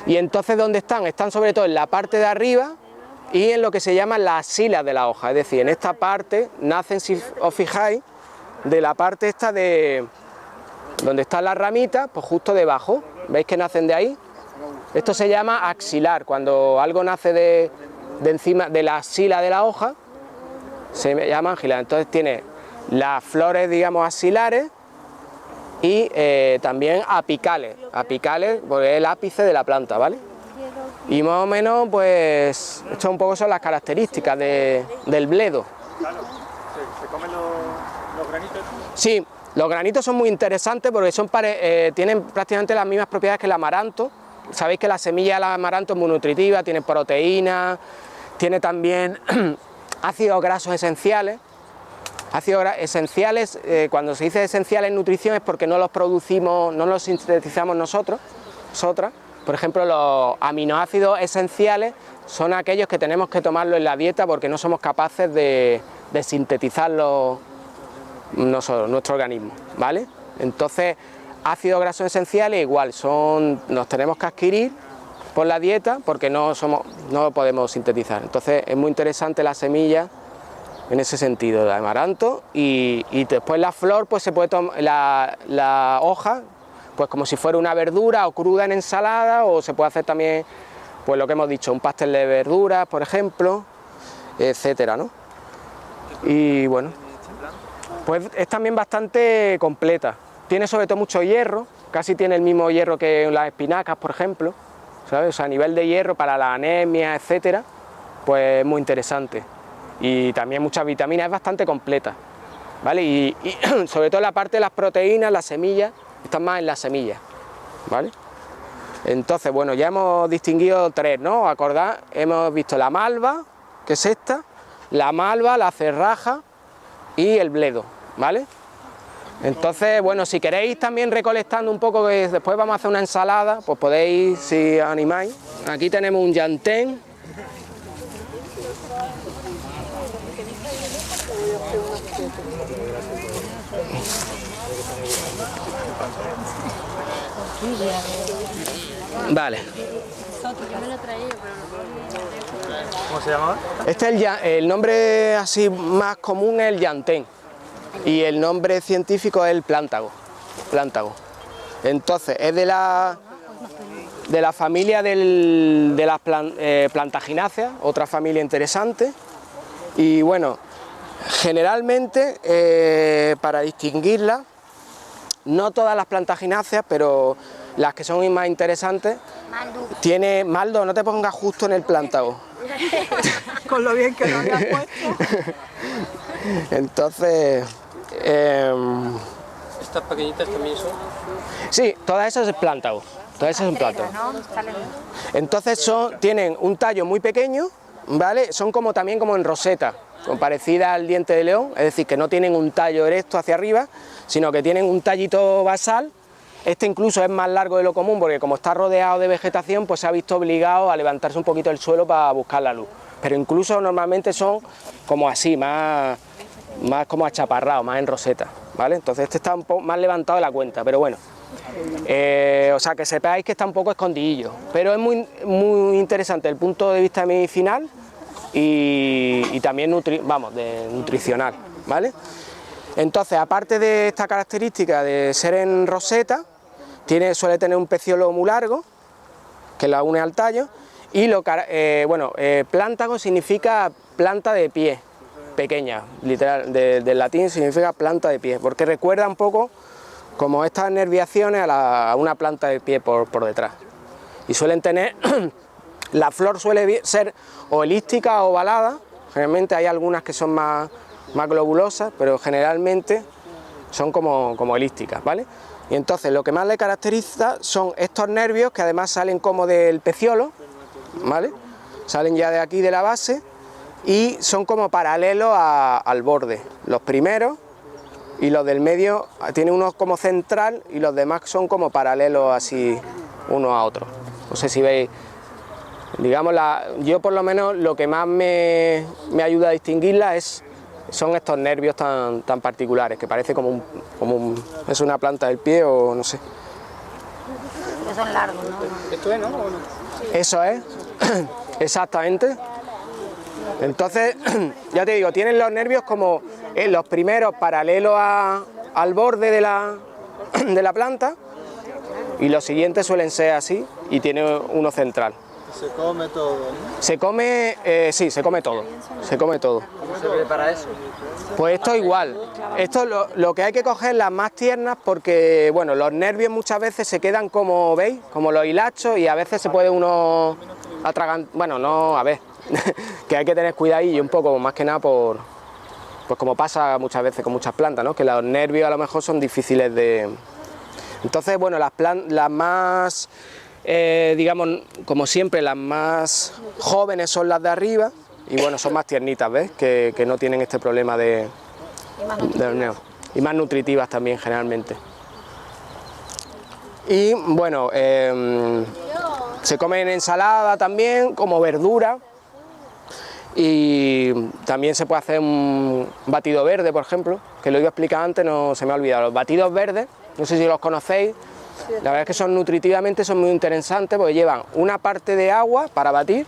Y entonces, ¿dónde están? Están sobre todo en la parte de arriba y en lo que se llaman las axilas de la hoja, es decir, en esta parte nacen, si os fijáis, de la parte esta de donde están las ramitas, pues justo debajo, ¿veis que nacen de ahí? Esto se llama axilar, cuando algo nace de encima de la axila de la hoja, se llama axilar. Entonces tiene las flores, digamos, axilares y también apicales, porque es el ápice de la planta, ¿vale? Y más o menos, pues, esto un poco son las características del bledo. Claro, ¿se comen los granitos? Sí, los granitos son muy interesantes porque tienen prácticamente las mismas propiedades que el amaranto. Sabéis que la semilla del amaranto es muy nutritiva, tiene proteínas, tiene también ácidos grasos esenciales. Ácidos esenciales, cuando se dice esenciales en nutrición es porque no los producimos, no los sintetizamos nosotros. Por ejemplo, los aminoácidos esenciales son aquellos que tenemos que tomarlos en la dieta porque no somos capaces de sintetizarlos nosotros, nuestro organismo, ¿vale? Entonces, ácidos grasos esenciales igual, los tenemos que adquirir por la dieta porque no lo podemos sintetizar. Entonces, es muy interesante la semilla en ese sentido, de amaranto, y después la flor, pues se puede tomar la hoja, pues como si fuera una verdura o cruda en ensalada, o se puede hacer también, pues lo que hemos dicho, un pastel de verduras, por ejemplo, etcétera, ¿no? Y bueno, pues es también bastante completa, tiene sobre todo mucho hierro, casi tiene el mismo hierro que las espinacas, por ejemplo, ¿sabes? O sea, a nivel de hierro para la anemia, etcétera, pues es muy interesante. Y también muchas vitaminas, es bastante completa, ¿vale? Y sobre todo la parte de las proteínas, las semillas, están más en las semillas, ¿vale? Entonces, bueno, ya hemos distinguido tres, ¿no? ¿Acordad? Hemos visto la malva, que es esta, la malva, la cerraja y el bledo, ¿vale? Entonces, bueno, si queréis también recolectando un poco, que después vamos a hacer una ensalada, pues podéis, si os animáis. Aquí tenemos un llantén. Vale. ¿Cómo se llama? El nombre así más común es el llantén y el nombre científico es el plántago. Entonces es de la familia de las plantagináceas, otra familia interesante. Y bueno, generalmente para distinguirla, no todas las plantagináceas, pero las que son más interesantes, tiene Maldo, no te pongas justo en el plántago. Con lo bien que lo habías puesto. Entonces, ¿Estas pequeñitas también son? sí, todas esas es plántago. Todas esas son plántago. Entonces tienen un tallo muy pequeño, ¿vale? Son también como en roseta, parecida al diente de león, es decir, que no tienen un tallo erecto hacia arriba, sino que tienen un tallito basal. Este incluso es más largo de lo común porque como está rodeado de vegetación, pues se ha visto obligado a levantarse un poquito del suelo para buscar la luz. Pero incluso normalmente son como así, más como achaparrados, más en roseta, ¿vale? Entonces este está un poco más levantado de la cuenta, pero bueno. O sea, que sepáis que está un poco escondidillo, pero es muy interesante desde el punto de vista medicinal y también nutricional, ¿vale? Entonces, aparte de esta característica de ser en roseta, suele tener un peciolo muy largo, que la une al tallo, y plántago significa planta de pie, pequeña, literal, del latín significa planta de pie, porque recuerda un poco como estas nerviaciones a una planta de pie por detrás. Y suelen tener, la flor suele ser o elíptica o ovalada, generalmente hay algunas que son más globulosas, pero generalmente son como elípticas, ¿vale? Y entonces lo que más le caracteriza son estos nervios que además salen como del peciolo, ¿vale? Salen ya de aquí de la base y son como paralelos al borde. Los primeros y los del medio tiene uno como central y los demás son como paralelos así uno a otro. No sé si veis, digamos, yo por lo menos lo que más me ayuda a distinguirla son estos nervios tan particulares, que parece como es una planta del pie o no sé. Que son largos, ¿no? ¿Esto es, no? ¿O no? Eso es, exactamente. Entonces, ya te digo, tienen los nervios como los primeros paralelos al borde de la planta y los siguientes suelen ser así y tiene uno central. Se come todo, ¿no? Se come, sí, se come todo, se come todo. ¿Cómo se prepara eso? Pues esto igual, esto lo que hay que coger las más tiernas porque, bueno, los nervios muchas veces se quedan como, ¿veis? Como los hilachos y a veces se puede uno atragantar, bueno, no, a ver, que hay que tener cuidadillo un poco, más que nada pues como pasa muchas veces con muchas plantas, ¿no? Que los nervios a lo mejor son difíciles de... Entonces, bueno, las más, digamos, como siempre, las más jóvenes son las de arriba y, bueno, son más tiernitas, ¿ves? Que no tienen este problema de horneo. Y más nutritivas también, generalmente. Y, bueno, se comen en ensalada también, como verdura. Y también se puede hacer un batido verde, por ejemplo, que lo iba a explicar antes, no se me ha olvidado. Los batidos verdes, no sé si los conocéis, la verdad es que son nutritivamente son muy interesantes porque llevan una parte de agua para batir,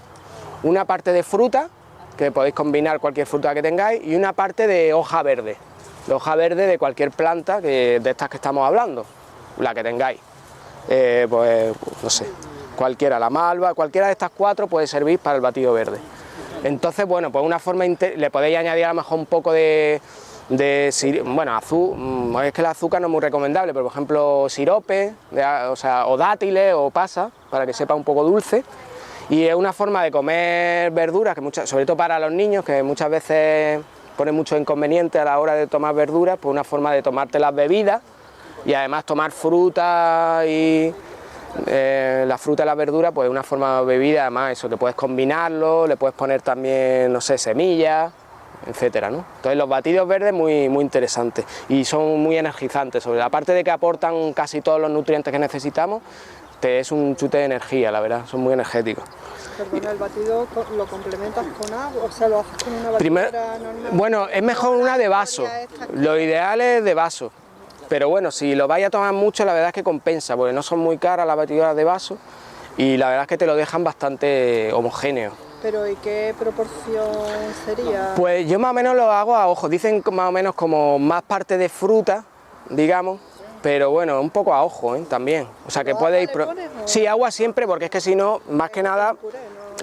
una parte de fruta, que podéis combinar cualquier fruta que tengáis, y una parte de hoja verde de cualquier planta de estas que estamos hablando, la que tengáis, pues no sé, cualquiera, la malva, cualquiera de estas cuatro puede servir para el batido verde. Entonces, bueno, pues una forma, le podéis añadir a lo mejor un poco bueno, es que el azúcar no es muy recomendable, pero por ejemplo sirope, o dátiles o pasas, para que sepa un poco dulce. Y es una forma de comer verduras, que sobre todo para los niños, que muchas veces ponen muchos inconvenientes a la hora de tomar verduras, pues una forma de tomarte las bebidas y además tomar fruta y... la fruta y la verdura, pues una forma de bebida, además eso, que puedes combinarlo, le puedes poner también, no sé, semillas, etcétera, ¿no? Entonces los batidos verdes muy interesantes y son muy energizantes, aparte de que aportan casi todos los nutrientes que necesitamos, es un chute de energía, la verdad, son muy energéticos. Perdona, ¿el batido lo complementas con agua? O sea, ¿lo haces con una batidora normal? Bueno, es mejor una de vaso, lo ideal es de vaso. Pero bueno, si lo vais a tomar mucho, la verdad es que compensa, porque no son muy caras las batidoras de vaso y la verdad es que te lo dejan bastante homogéneo. ¿Pero y qué proporción sería? Pues yo más o menos lo hago a ojo, dicen más o menos como más parte de fruta, digamos, pero bueno, un poco a ojo, también. O sea que podéis... Sí, agua siempre, porque es que si no, más que nada...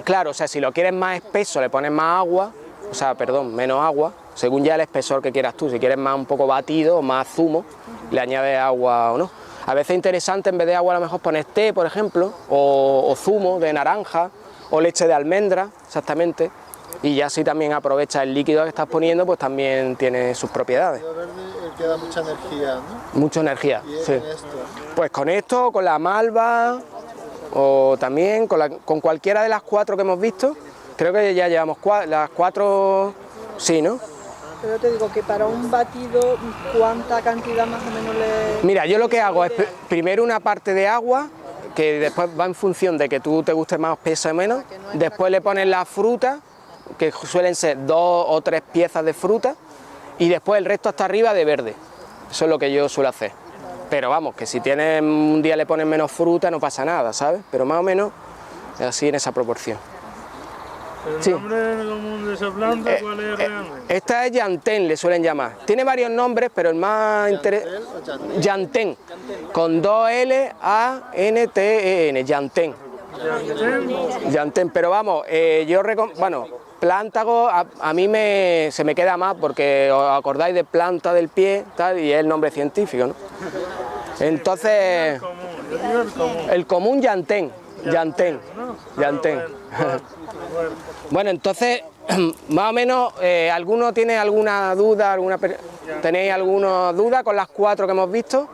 Claro, o sea, si lo quieres más espeso le pones más agua, o sea, perdón, menos agua, según ya el espesor que quieras tú, si quieres más un poco batido o más zumo, le añades agua o no. A veces es interesante en vez de agua a lo mejor poner té, por ejemplo, o zumo de naranja, o leche de almendra, exactamente, y ya así también aprovecha el líquido que estás poniendo, pues también tiene sus propiedades. El verde queda mucha energía, ¿no? Mucha energía, ¿Y sí. con esto? Pues con esto, con la malva, o también con cualquiera de las cuatro que hemos visto, creo que ya llevamos las cuatro, sí, ¿no? Pero te digo que para un batido, ¿cuánta cantidad más o menos le...? Mira, yo lo que hago es primero una parte de agua, que después va en función de que tú te guste más peso o menos, después le pones la fruta, que suelen ser 2 o 3 piezas de fruta, y después el resto hasta arriba de verde. Eso es lo que yo suelo hacer. Pero vamos, que si tienes un día le pones menos fruta no pasa nada, ¿sabes? Pero más o menos así en esa proporción. ¿El nombre común de esa planta cuál es realmente? Esta es llantén, le suelen llamar. Tiene varios nombres, pero el más interesante... Llantén, con 2 L, A, N, T, E, N, llantén. Llantén, pero vamos, bueno, plántago a mí se me queda más porque os acordáis de planta del pie, tal, y es el nombre científico, ¿no? Entonces, el común llantén. Bueno, entonces, más o menos, ¿alguno tiene alguna duda? ¿Tenéis alguna duda con las 4 que hemos visto?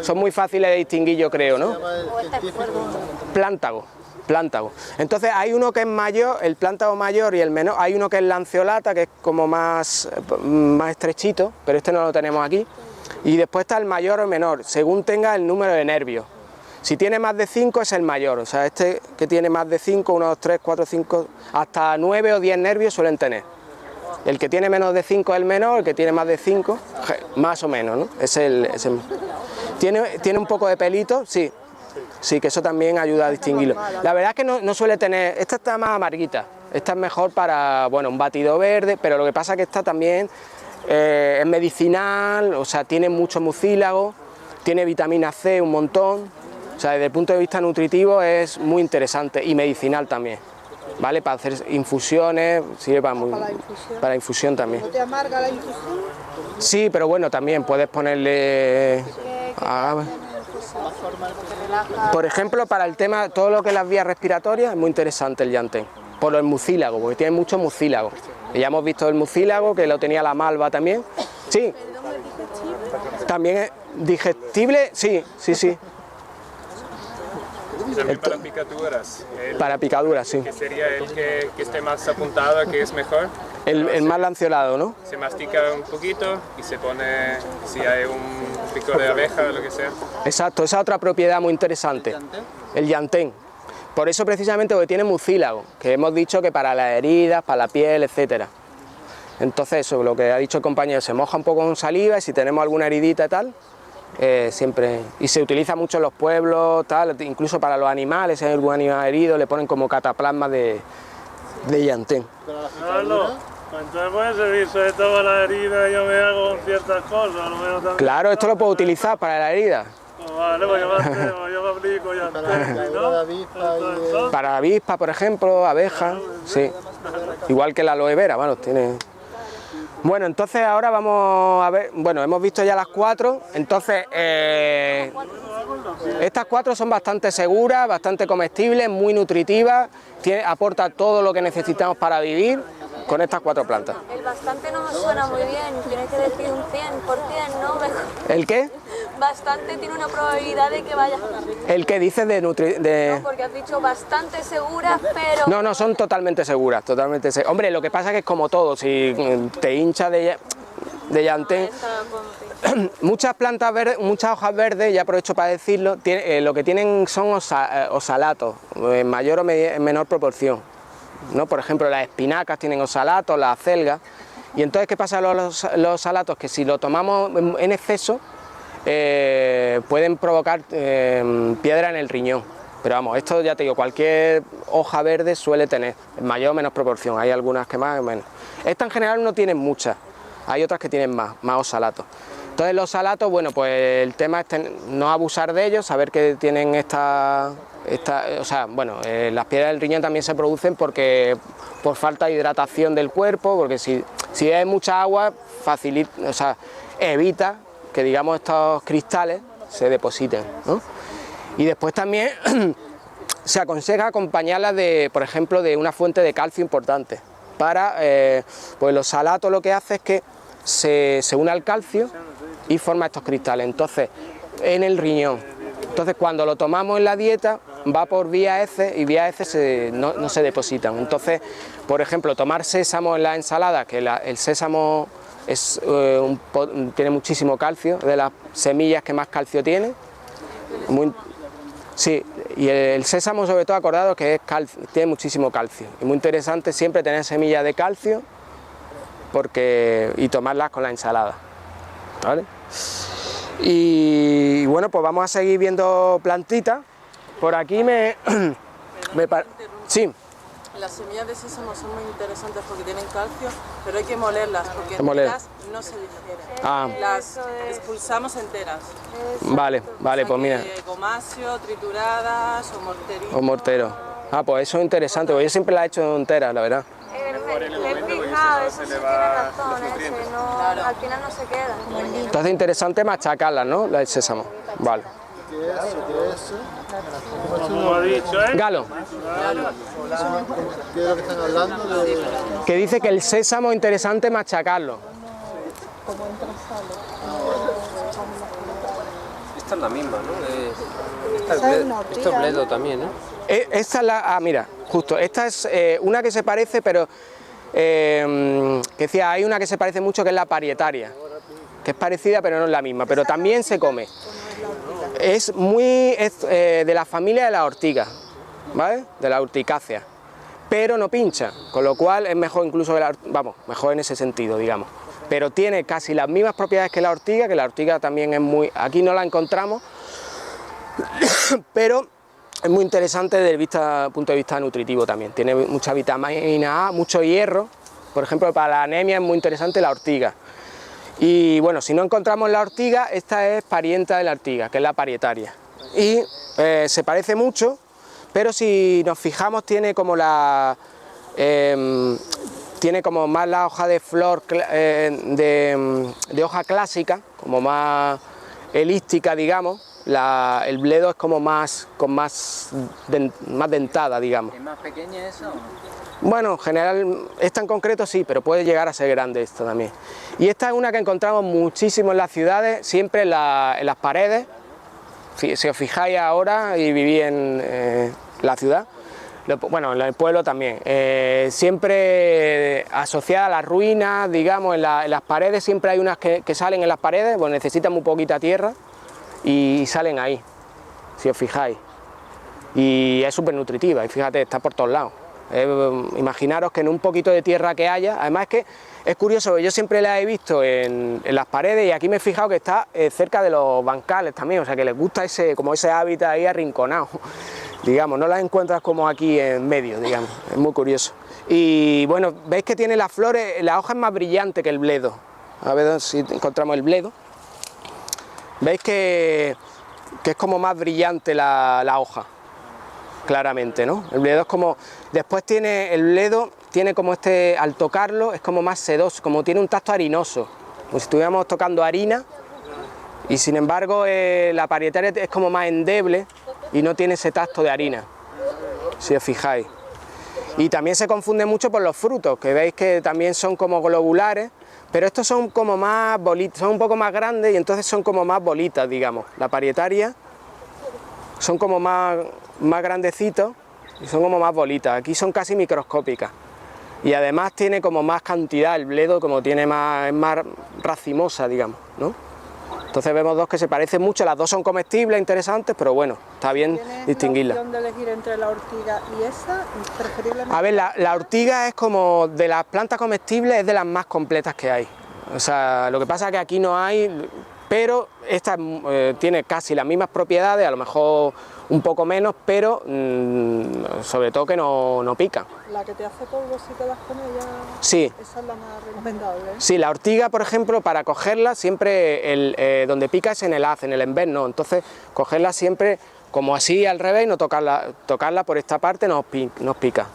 Son muy fáciles de distinguir, yo creo, ¿no? Plántago. plántago. Entonces hay uno que es mayor, el plántago mayor y el menor, hay uno que es lanceolata, que es como más estrechito, pero este no lo tenemos aquí, y después está el mayor o el menor, según tenga el número de nervios. Si tiene más de 5 es el mayor, o sea, este que tiene más de 5, 1, 2, 3, 4, 5, hasta 9 o 10 nervios suelen tener. El que tiene menos de 5 es el menor, el que tiene más de 5, más o menos, ¿no? ¿Tiene un poco de pelito? Sí. Sí, que eso también ayuda a distinguirlo. La verdad es que no suele tener, esta está más amarguita, esta es mejor para, bueno, un batido verde, pero lo que pasa es que esta también es medicinal, o sea, tiene mucho mucílago, tiene vitamina C un montón, o sea, desde el punto de vista nutritivo es muy interesante y medicinal también, ¿vale? Para hacer infusiones, sirve para infusión también. ¿No te amarga la infusión? Sí, pero bueno, también puedes ponerle... Por ejemplo, para el tema, todo lo que es las vías respiratorias, es muy interesante el llantén, por el mucílago, porque tiene mucho mucílago. Ya hemos visto el mucílago, que lo tenía la malva también. Sí. También es digestible, sí. También para picaduras. Para picaduras, sí. Que sería el que esté más apuntado, que es mejor. El más lanceolado, ¿no? Se mastica un poquito y se pone, si hay un pico de abeja o lo que sea. Exacto, esa es otra propiedad muy interesante. El llantén. Por eso precisamente porque tiene mucílago, que hemos dicho que para las heridas, para la piel, etcétera. Entonces eso, lo que ha dicho el compañero, se moja un poco con saliva y si tenemos alguna heridita y tal, siempre... Y se utiliza mucho en los pueblos, tal, incluso para los animales, si hay algún animal herido, le ponen como cataplasma de llantén. Carlos, entonces puede servir sobre todo para la herida, yo me hago con ciertas cosas, a lo menos también. Claro, esto lo puedo utilizar para la herida. Vale, pues yo me aplico llantén, ¿no? Para avispa, por ejemplo, abejas, sí. Igual que la aloe vera, bueno, tiene... Bueno, entonces ahora vamos a ver, bueno, hemos visto ya las 4, entonces estas 4 son bastante seguras, bastante comestibles, muy nutritivas, aporta todo lo que necesitamos para vivir con estas 4 plantas. El bastante no me suena muy bien, tiene que decir un 100%, ¿no? Mejor. ¿El qué? Bastante tiene una probabilidad de que vaya. ¿El qué dices de No, porque has dicho bastante seguras, pero... No, son totalmente seguras, totalmente seguras. Hombre, lo que pasa es que es como todo, si te hincha de llantén... Muchas plantas verdes, muchas hojas verdes, ya aprovecho para decirlo, lo que tienen son oxalatos, en mayor o menor proporción, ¿no? Por ejemplo, las espinacas tienen oxalatos, las acelgas, y entonces, ¿qué pasa con los oxalatos? Que si lo tomamos en exceso, pueden provocar piedra en el riñón. Pero vamos, esto ya te digo, cualquier hoja verde suele tener, en mayor o menos proporción, hay algunas que más o menos. Esta en general no tienen muchas, hay otras que tienen más oxalatos. Entonces los oxalatos, bueno, pues el tema es no abusar de ellos, saber que tienen o sea, bueno, las piedras del riñón también se producen por falta de hidratación del cuerpo, porque si hay mucha agua, facilita, o sea, evita que, digamos, estos cristales se depositen, ¿no? Y después también se aconseja acompañarlas por ejemplo, de una fuente de calcio importante. Pues los oxalatos lo que hace es que se une al calcio y forma estos cristales, entonces, en el riñón. Entonces, cuando lo tomamos en la dieta, va por vía heces y vía heces no se depositan. Entonces, por ejemplo, tomar sésamo en la ensalada, que el sésamo tiene muchísimo calcio, de las semillas que más calcio tiene. Sí, y el sésamo, sobre todo, acordado que tiene muchísimo calcio. Y muy interesante siempre tener semillas de calcio y tomarlas con la ensalada, ¿vale? Y bueno, pues vamos a seguir viendo plantitas. Por aquí sí. Las semillas de sésamo son muy interesantes porque tienen calcio, pero hay que molerlas porque enteras no se digieren. Las expulsamos enteras. Vale, pues mira. Gomasio, trituradas o mortero. Pues eso es interesante, porque yo siempre las he hecho enteras, la verdad. Me he fijado, eso sí tiene razón, al final no se queda. Entonces es interesante machacarlas, ¿no? El sésamo. Vale. Como ha dicho, ¿eh? Galo. ¿Qué es lo que están hablando? Que dice que el sésamo es interesante machacarlo. Esta es la misma, ¿no? Esto es bledo también, ¿no? Esta es la... mira, justo, esta es una que se parece, pero... que decía, hay una que se parece mucho que es la parietaria, que es parecida pero no es la misma, pero también se come. Es de la familia de la ortiga, ¿vale? De la urticácea, pero no pincha, con lo cual es mejor incluso que mejor en ese sentido, digamos. Pero tiene casi las mismas propiedades que la ortiga también es muy... Aquí no la encontramos, pero es muy interesante desde el punto de vista nutritivo también. Tiene mucha vitamina A, mucho hierro. Por ejemplo, para la anemia es muy interesante la ortiga. Y bueno, si no encontramos la ortiga, esta es parienta de la ortiga, que es la parietaria. Y se parece mucho, pero si nos fijamos tiene como tiene como más la hoja de flor de hoja clásica, como más elíptica, digamos. El bledo es como más dentada, digamos. ¿Es más pequeña esa o no? Bueno, en general, esta en concreto sí, pero puede llegar a ser grande esta también. Y esta es una que encontramos muchísimo en las ciudades, siempre en las paredes. Si os fijáis ahora y viví en la ciudad, bueno, en el pueblo también, siempre asociada a las ruinas, digamos, en las paredes siempre hay unas que salen en las paredes, pues necesitan muy poquita tierra y salen ahí, si os fijáis. Y es súper nutritiva, y fíjate, está por todos lados. Imaginaros que en un poquito de tierra que haya, además es que es curioso, yo siempre la he visto en las paredes y aquí me he fijado que está cerca de los bancales también, o sea que les gusta como ese hábitat ahí arrinconado, digamos, no las encuentras como aquí en medio, digamos, es muy curioso. Y bueno, veis que tiene las flores, la hoja es más brillante que el bledo, a ver si encontramos el bledo, veis que es como más brillante la hoja. Claramente, ¿no? El bledo es como... Después el bledo tiene como al tocarlo, es como más sedoso, como tiene un tacto harinoso, como si estuviéramos tocando harina, y sin embargo la parietaria es como más endeble y no tiene ese tacto de harina, si os fijáis. Y también se confunde mucho por los frutos, que veis que también son como globulares, pero estos son como más bolitas, son un poco más grandes y entonces son como más bolitas, digamos. La parietaria son como más grandecitos y son como más bolitas, aquí son casi microscópicas y además tiene como más cantidad, el bledo como es más racimosa, digamos, ¿no? Entonces vemos dos que se parecen mucho, las dos son comestibles, interesantes, pero bueno, está bien distinguirlas. ¿Tienes la opción de elegir entre la ortiga y esta, preferiblemente? A ver, la ortiga es como de las plantas comestibles, es de las más completas que hay, o sea, lo que pasa es que aquí no hay... Pero esta tiene casi las mismas propiedades, a lo mejor un poco menos, pero sobre todo que no pica. ¿La que te hace polvo si te das con ella? Sí. Esa es la más recomendable. Sí, la ortiga, por ejemplo, para cogerla siempre donde pica es en el haz, en el envés no. Entonces, cogerla siempre como así al revés y no tocarla por esta parte nos pica.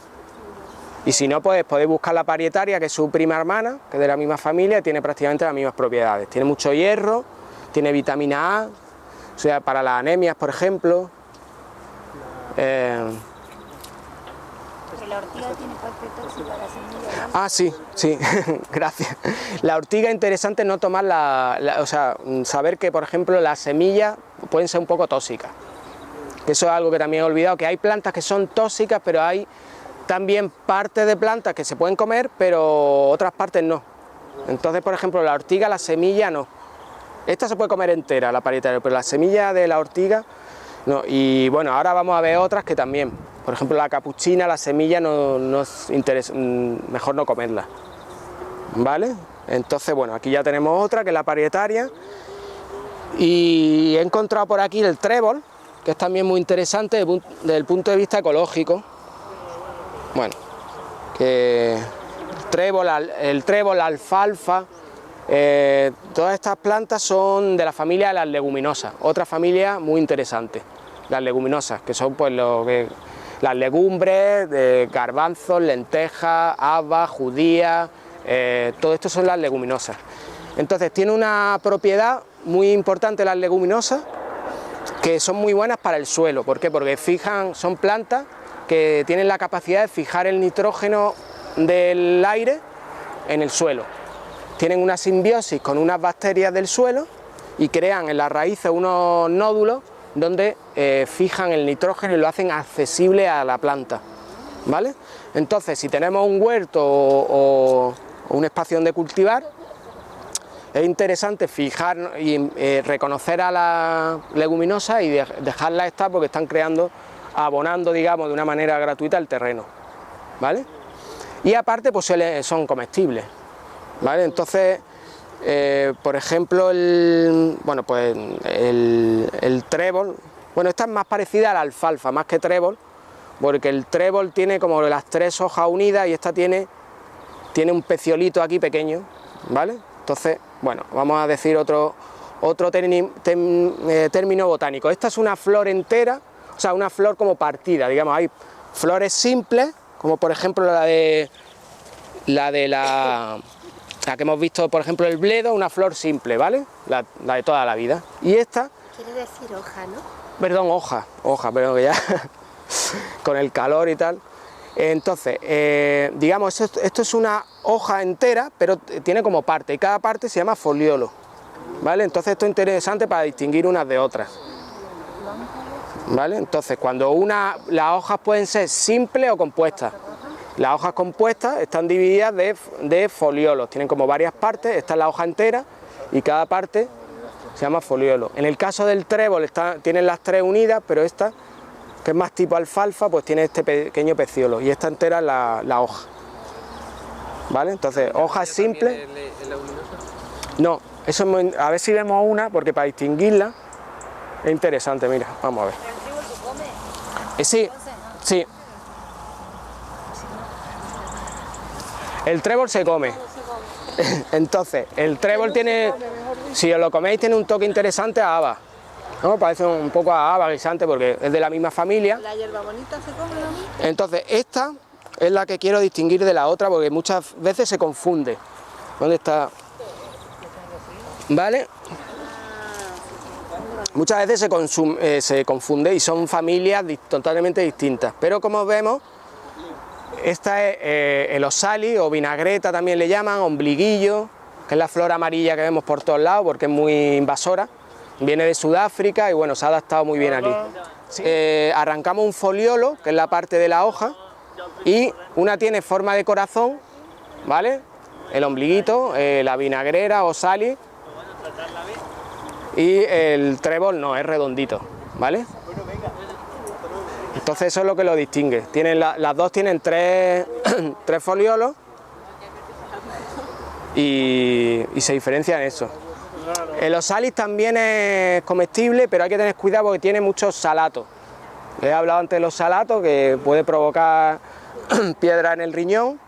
Y si no, pues podéis buscar la parietaria, que es su prima hermana, que es de la misma familia, y tiene prácticamente las mismas propiedades. Tiene mucho hierro, tiene vitamina A, o sea, para las anemias, por ejemplo. ¿La ortiga tiene parte tóxica la semilla? Ah, sí, gracias. La ortiga es interesante no tomarla, o sea, saber que, por ejemplo, las semillas pueden ser un poco tóxicas. Eso es algo que también he olvidado, que hay plantas que son tóxicas, pero hay también partes de plantas que se pueden comer, pero otras partes no. Entonces, por ejemplo, la ortiga, la semilla no. Esta se puede comer entera, la parietaria, pero la semilla de la ortiga no. Y bueno, ahora vamos a ver otras que también. Por ejemplo, la capuchina, la semilla no es mejor no comerla. ¿Vale? Entonces, bueno, aquí ya tenemos otra que es la parietaria. Y he encontrado por aquí el trébol, que es también muy interesante desde el punto de vista ecológico. Bueno, que el trébol, la alfalfa, todas estas plantas son de la familia de las leguminosas, otra familia muy interesante, las leguminosas, que son pues las legumbres, garbanzos, lentejas, habas, judías, todo esto son las leguminosas. Entonces tiene una propiedad muy importante las leguminosas, que son muy buenas para el suelo. ¿Por qué? Porque son plantas que tienen la capacidad de fijar el nitrógeno del aire en el suelo. Tienen una simbiosis con unas bacterias del suelo y crean en las raíces unos nódulos donde fijan el nitrógeno y lo hacen accesible a la planta, ¿vale? Entonces, si tenemos un huerto o un espacio donde cultivar, es interesante fijar y reconocer a la leguminosa y dejarla estar porque están abonando, digamos, de una manera gratuita el terreno, ¿vale? Y aparte, pues son comestibles, ¿vale? Entonces, por ejemplo, el trébol, bueno, esta es más parecida a la alfalfa, más que trébol, porque el trébol tiene como las 3 hojas unidas y esta tiene un peciolito aquí pequeño, ¿vale? Entonces, bueno, vamos a decir otro término botánico. Esta es una flor entera, o sea, una flor como partida, digamos, hay flores simples, como por ejemplo la que hemos visto, por ejemplo, el bledo, una flor simple, ¿vale? La de toda la vida. Y esta... Quiere decir hoja, ¿no? Perdón, hoja, perdón, que ya con el calor y tal. Entonces, digamos, esto es una hoja entera, pero tiene como parte, y cada parte se llama foliolo, ¿vale? Entonces esto es interesante para distinguir unas de otras, ¿vale? Entonces, las hojas pueden ser simples o compuestas. Las hojas compuestas están divididas de foliolos, tienen como varias partes, esta es la hoja entera y cada parte se llama foliolo. En el caso del trébol tienen las 3 unidas, pero esta, que es más tipo alfalfa, pues tiene este pequeño peciolo y esta entera es la hoja, ¿vale? Entonces, hojas simples... No, eso es a ver si vemos una, porque para distinguirla es interesante, mira, vamos a ver. Sí, sí. El trébol se come. Entonces, el trébol tiene, si os lo coméis, tiene un toque interesante a haba, ¿no? Parece un poco a haba, guisante, porque es de la misma familia. ¿La hierba bonita se come también? Entonces, esta es la que quiero distinguir de la otra, porque muchas veces se confunde. ¿Dónde está? ¿Vale? Muchas veces se confunde y son familias totalmente distintas, pero como vemos, esta es el osalis o vinagreta también le llaman, ombliguillo, que es la flor amarilla que vemos por todos lados porque es muy invasora, viene de Sudáfrica y bueno, se ha adaptado muy bien aquí. Arrancamos un foliolo, que es la parte de la hoja, y una tiene forma de corazón, ¿vale? El ombliguito, la vinagrera o osalis, y el trébol no, es redondito, ¿vale? Entonces eso es lo que lo distingue. Las dos tienen 3 foliolos y se diferencian en eso. El osalis también es comestible, pero hay que tener cuidado porque tiene muchos salatos. He hablado antes de los salatos, que puede provocar piedra en el riñón.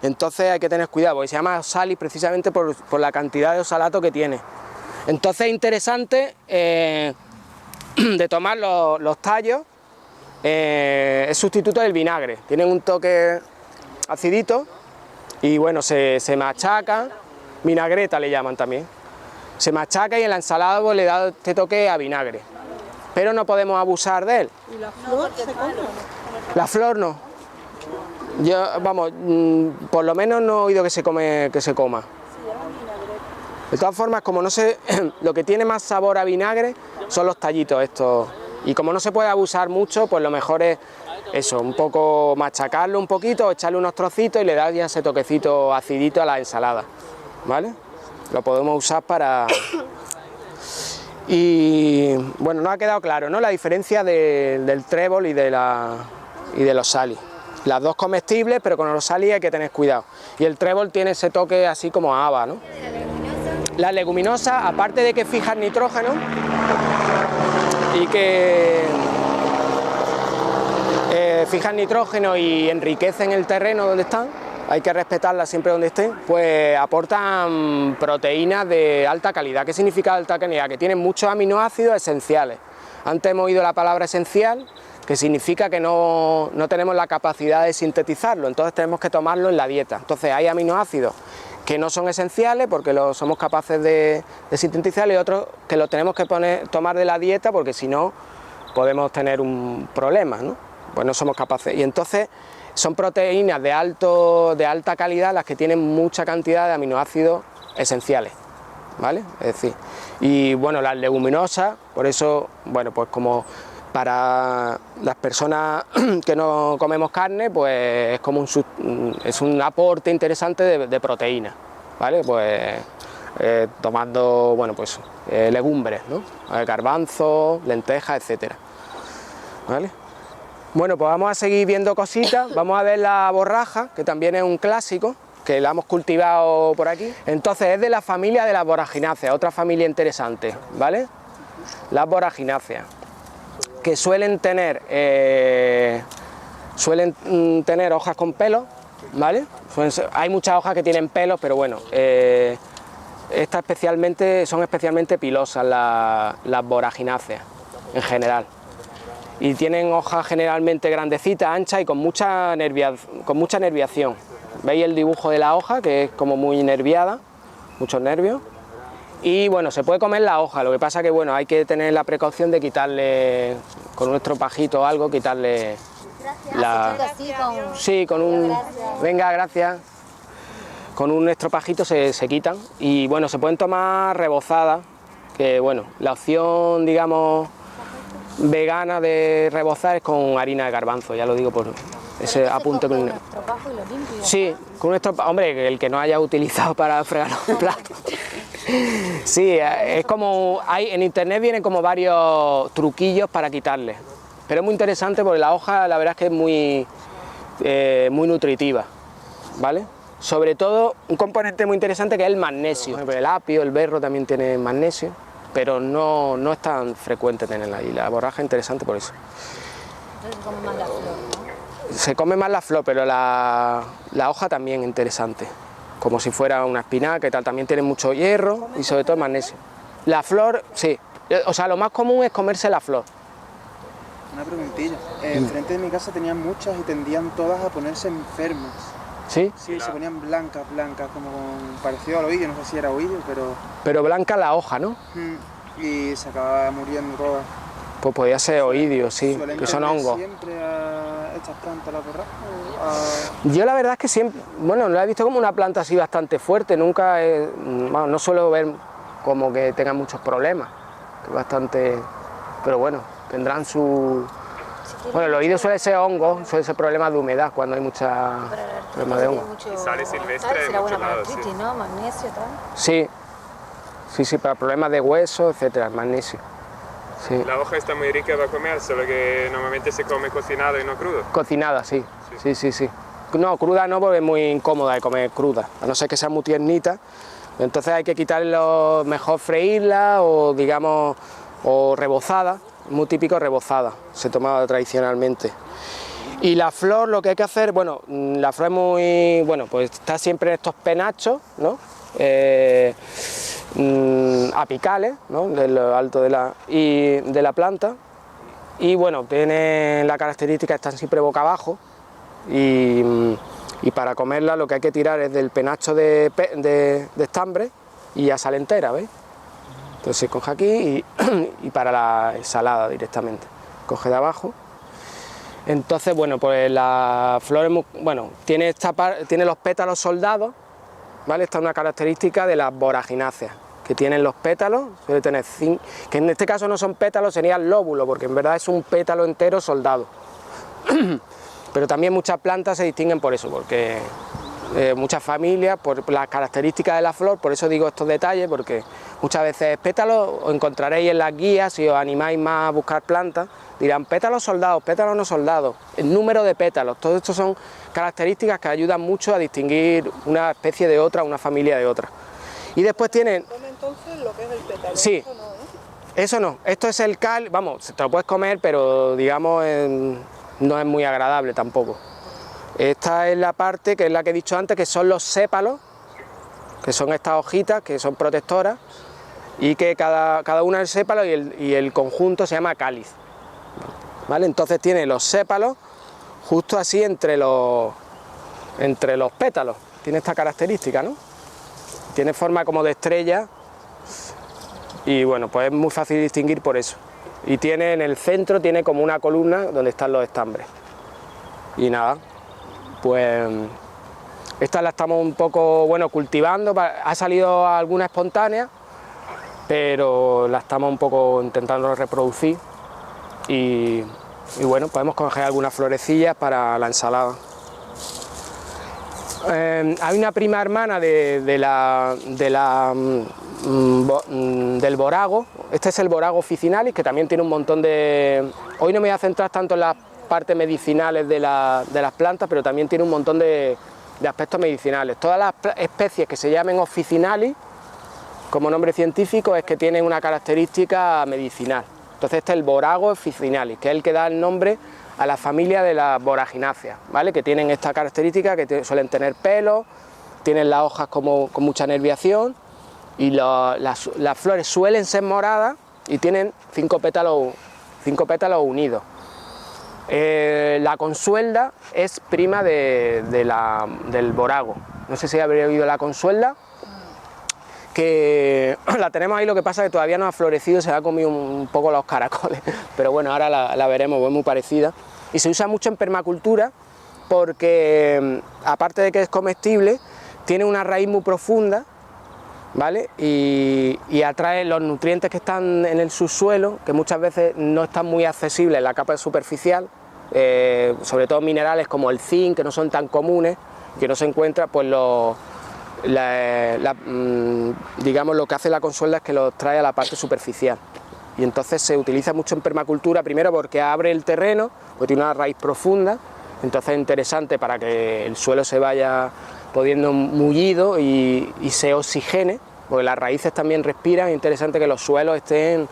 Entonces hay que tener cuidado, porque se llama osalis precisamente por la cantidad de osalato que tiene. Entonces es interesante de tomar los tallos. Es sustituto del vinagre, tienen un toque acidito y bueno, se machaca, vinagreta le llaman también, se machaca y en la ensalada pues, le da este toque a vinagre, pero no podemos abusar de él. ¿Y la flor se come? La flor no, vamos, por lo menos no he oído que se coma. De todas formas, como no sé, lo que tiene más sabor a vinagre son los tallitos estos. Y como no se puede abusar mucho, pues lo mejor es eso, un poco machacarlo un poquito, echarle unos trocitos y le dar ya ese toquecito acidito a la ensalada, ¿vale? Lo podemos usar para... Y bueno, no ha quedado claro, ¿no? La diferencia del trébol y de los osalis. Las dos comestibles, pero con los osalis hay que tener cuidado. Y el trébol tiene ese toque así como a haba, ¿no? Las leguminosas, aparte de que fijan nitrógeno, y que fijan nitrógeno y enriquecen el terreno donde están, hay que respetarlas siempre donde estén, pues aportan proteínas de alta calidad. ¿Qué significa alta calidad? Que tienen muchos aminoácidos esenciales. Antes hemos oído la palabra esencial, que significa que no tenemos la capacidad de sintetizarlo, entonces tenemos que tomarlo en la dieta. Entonces hay aminoácidos que no son esenciales porque los somos capaces de sintetizar y otros que los tenemos que tomar de la dieta porque si no podemos tener un problema, ¿no? Pues no somos capaces. Y entonces son proteínas de alta calidad las que tienen mucha cantidad de aminoácidos esenciales, ¿vale? Es decir, y bueno, las leguminosas, por eso, bueno, pues como para las personas que no comemos carne, pues es como un aporte interesante de proteína, ¿vale? Pues tomando, bueno, pues legumbres, ¿no? Garbanzos, lentejas, etcétera, ¿vale? Bueno, pues vamos a seguir viendo cositas. Vamos a ver la borraja, que también es un clásico, que la hemos cultivado por aquí. Entonces es de la familia de las boragináceas, otra familia interesante, ¿vale? Las boragináceas, que suelen tener hojas con pelos, ¿vale? Hay muchas hojas que tienen pelos, pero bueno, estas son especialmente pilosas las boragináceas en general. Y tienen hojas generalmente grandecitas, anchas y con mucha nerviación. ¿Veis el dibujo de la hoja, que es como muy nerviada, muchos nervios? Y bueno, se puede comer la hoja, lo que pasa que bueno, hay que tener la precaución de quitarle, con un estropajito o algo, quitarle Sí, con un... Gracias. Venga, gracias. Con un estropajito se quitan y bueno, se pueden tomar rebozadas, que bueno, la opción, digamos, vegana de rebozar es con harina de garbanzo, ya lo digo por ese apunte. Con un estropajo y lo limpio. Sí, con un estropajo, hombre, el que no haya utilizado para fregar los platos. Sí, es como, en internet vienen como varios truquillos para quitarle, pero es muy interesante porque la hoja la verdad es que es muy nutritiva, ¿vale? Sobre todo un componente muy interesante que es el magnesio. El apio, el berro también tiene magnesio, pero no es tan frecuente tenerla y la borraja es interesante por eso. Entonces se come más la flor, ¿no? Se come más la flor, pero la hoja también es interesante, como si fuera una espinaca y tal, también tiene mucho hierro y sobre todo magnesio. La flor, sí, o sea, lo más común es comerse la flor. Una preguntilla, enfrente de mi casa tenían muchas y tendían todas a ponerse enfermas. ¿Sí? Sí, se ponían blancas, como parecido al oidio, no sé si era oidio, pero... Pero blanca la hoja, ¿no? Y se acababa muriendo todas. Pues podía ser oidio, sí, que son hongos. ¿Siempre a estas plantas la borraja? Yo la verdad es que siempre, bueno, la he visto como una planta así bastante fuerte, nunca, no suelo ver como que tenga muchos problemas, que bastante, pero bueno, tendrán su... Bueno, el oído suele ser hongo, suele ser problemas de humedad cuando hay mucha problema de hongo. Y sale silvestre en muchos lados, sí. ¿No? Magnesio, tal. Sí, para problemas de hueso, etcétera, magnesio. Sí. La hoja está muy rica para comer, solo que normalmente se come cocinada y no crudo. Cocinada, sí. No, cruda no, porque es muy incómoda de comer cruda, a no ser que sea muy tiernita. Entonces hay que quitarlo, mejor freírla o digamos, o rebozada. Muy típico rebozada, se tomaba tradicionalmente. Y la flor, lo que hay que hacer, bueno, la flor es muy, bueno, pues está siempre en estos penachos, ¿no? Apicales, ¿no? De lo alto de la planta. Y bueno, tienen la característica de estar siempre boca abajo. Y para comerla lo que hay que tirar es del penacho de estambre y a sal entera, ¿veis? Entonces se coge aquí y para la ensalada directamente, coge de abajo. Entonces, bueno, pues la flor tiene los pétalos soldados, ¿vale? Esta es una característica de las boragináceas, que tienen los pétalos, suele tener 5, que en este caso no son pétalos, serían lóbulos, porque en verdad es un pétalo entero soldado. Pero también muchas plantas se distinguen por eso, porque muchas familias, por las características de la flor, por eso digo estos detalles, porque muchas veces pétalos os encontraréis en las guías, si os animáis más a buscar plantas, dirán pétalos soldados, pétalos no soldados, el número de pétalos, todo esto son características que ayudan mucho a distinguir una especie de otra, una familia de otra. Y después tienen... Entonces lo que es el pétalo, sí, eso no, esto es el cal, vamos, te lo puedes comer, pero digamos no es muy agradable tampoco. Esta es la parte que es la que he dicho antes, que son los sépalos, que son estas hojitas que son protectoras y que cada una del sépalo y el conjunto se llama cáliz, ¿vale? Entonces tiene los sépalos justo así entre los pétalos, tiene esta característica, ¿no? Tiene forma como de estrella y bueno, pues es muy fácil distinguir por eso. Y tiene en el centro, tiene como una columna donde están los estambres. Y nada, pues esta la estamos un poco, bueno, cultivando, ha salido alguna espontánea, pero la estamos un poco intentando reproducir y bueno, podemos coger algunas florecillas para la ensalada. Hay una prima hermana del borago. Este es el borago officinalis, que también tiene un montón de... Hoy no me voy a centrar tanto en las partes medicinales de las plantas, pero también tiene un montón de aspectos medicinales. Todas las especies que se llamen officinalis, como nombre científico, es que tienen una característica medicinal. Entonces este es el borago officinalis, que es el que da el nombre a la familia de las voragináceas, ¿vale? Que tienen esta característica, que suelen tener pelos, tienen las hojas como con mucha nerviación y las flores suelen ser moradas y tienen 5 pétalos unidos. La consuelda es prima del borago. No sé si habréis oído la consuelda, que la tenemos ahí, lo que pasa es que todavía no ha florecido, se ha comido un poco los caracoles, pero bueno, ahora la veremos, es muy parecida. Y se usa mucho en permacultura porque, aparte de que es comestible, tiene una raíz muy profunda, ¿vale? Y atrae los nutrientes que están en el subsuelo, que muchas veces no están muy accesibles en la capa superficial, sobre todo minerales como el zinc, que no son tan comunes, que no se encuentra, pues digamos, lo que hace la consuelda es que los trae a la parte superficial. Y entonces se utiliza mucho en permacultura, primero porque abre el terreno, porque tiene una raíz profunda, entonces es interesante para que el suelo se vaya poniendo mullido y se oxigene, porque las raíces también respiran, es interesante que los suelos estén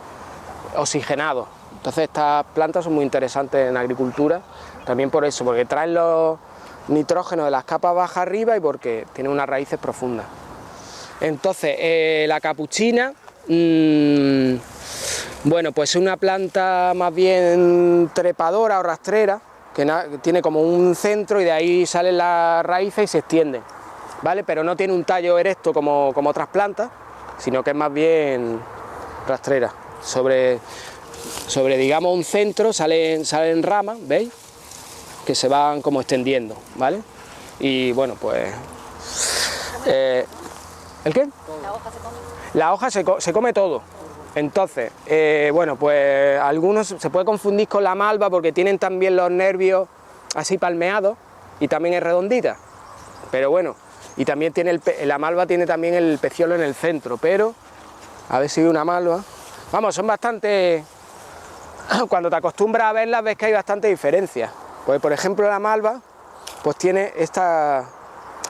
oxigenados. Entonces estas plantas son muy interesantes en agricultura, también por eso, porque traen los nitrógenos de las capas bajas arriba y porque tienen unas raíces profundas. Entonces la capuchina, bueno, pues es una planta más bien trepadora o rastrera, que tiene como un centro y de ahí salen las raíces y se extienden, ¿vale? Pero no tiene un tallo erecto como otras plantas, sino que es más bien rastrera. Sobre digamos un centro salen ramas, ¿veis? Que se van como extendiendo, ¿vale? Y bueno, pues... ¿El qué? ¿La hoja se come? La hoja se come todo. Entonces, bueno, pues algunos se puede confundir con la malva porque tienen también los nervios así palmeados y también es redondita. Pero bueno, y también tiene la malva tiene también el peciolo en el centro, pero a ver si hay una malva. Vamos, son bastante... Cuando te acostumbras a verlas ves que hay bastante diferencia. Pues por ejemplo la malva, pues tiene esta...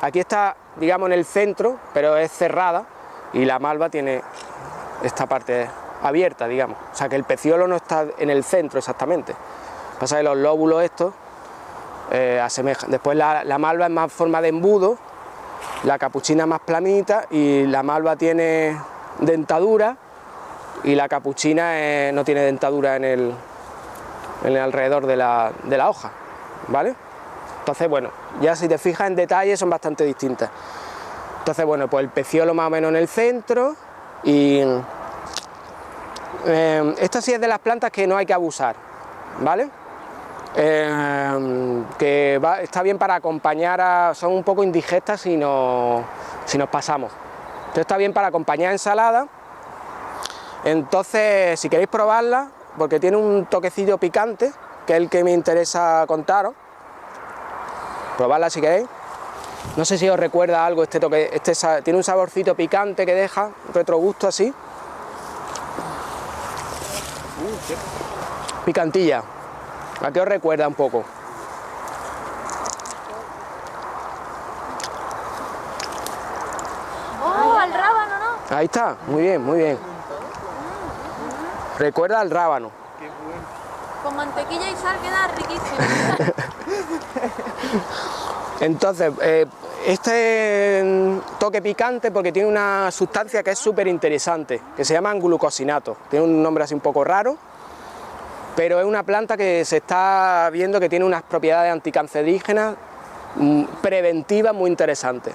Aquí está, digamos, en el centro, pero es cerrada, y la malva tiene esta parte abierta, digamos. O sea que el peciolo no está en el centro exactamente. Pasa que los lóbulos estos asemejan. Después la malva es más forma de embudo, la capuchina más planita, y la malva tiene dentadura, y la capuchina no tiene dentadura en el alrededor de la hoja, ¿vale? Entonces, bueno, ya si te fijas en detalle son bastante distintas. Entonces, bueno, pues el peciolo más o menos en el centro y... esto sí es de las plantas que no hay que abusar, ¿vale? Está bien para acompañar son un poco indigestas si nos pasamos. Entonces está bien para acompañar ensalada. Entonces, si queréis probarla, porque tiene un toquecillo picante, que es el que me interesa contaros. Probarla si queréis. No sé si os recuerda algo este toque, tiene un saborcito picante que deja, un retrogusto así. Picantilla. ¿A qué os recuerda un poco? ¡Oh, al rábano, no! Ahí está, muy bien, muy bien. Recuerda al rábano. Con mantequilla y sal queda riquísimo. Entonces, este toque picante porque tiene una sustancia que es súper interesante, que se llama glucosinato. Tiene un nombre así un poco raro, pero es una planta que se está viendo que tiene unas propiedades anticancerígenas preventivas muy interesantes,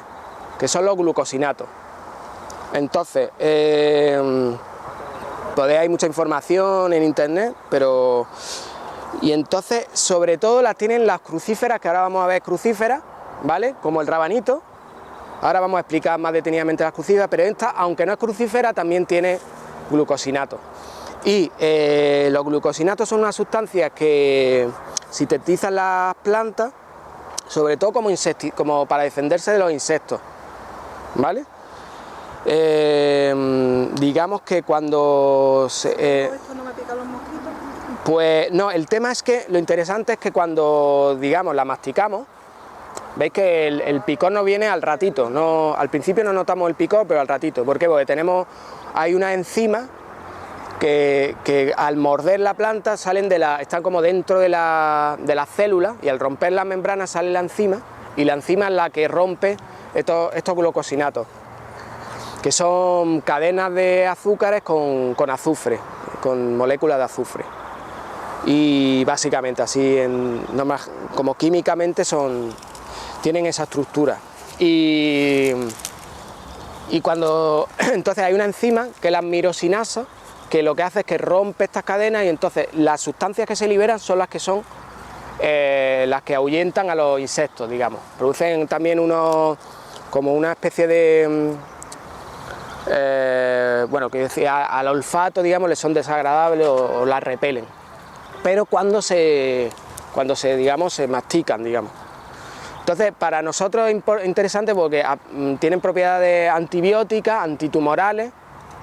que son los glucosinatos. Entonces, hay mucha información en internet, pero... Y entonces, sobre todo las tienen las crucíferas, que ahora vamos a ver crucíferas, ¿vale? Como el rabanito. Ahora vamos a explicar más detenidamente las crucíferas, pero esta, aunque no es crucífera, también tiene glucosinatos. Y los glucosinatos son unas sustancias que sintetizan las plantas, sobre todo como para defenderse de los insectos, ¿vale? Digamos que cuando ¿Esto no me pica los mosquitos? pues no, el tema es que lo interesante es que cuando, digamos, la masticamos, veis que el picor no viene al ratito, no, al principio no notamos el picor, pero al ratito. ¿Por qué? Porque hay una enzima que al morder la planta están como dentro de las células, y al romper las membranas sale la enzima, y la enzima es la que rompe estos glucosinatos, que son cadenas de azúcares con azufre, con moléculas de azufre. Y básicamente así, como químicamente tienen esa estructura. Y cuando entonces hay una enzima que es la mirosinasa, que lo que hace es que rompe estas cadenas, y entonces las sustancias que se liberan son las que ahuyentan a los insectos, digamos. Producen también como una especie de bueno, que decía, al olfato, digamos, les son desagradables o las repelen, pero cuando se digamos, se mastican, digamos. Entonces, para nosotros es interesante porque tienen propiedades antibióticas, antitumorales,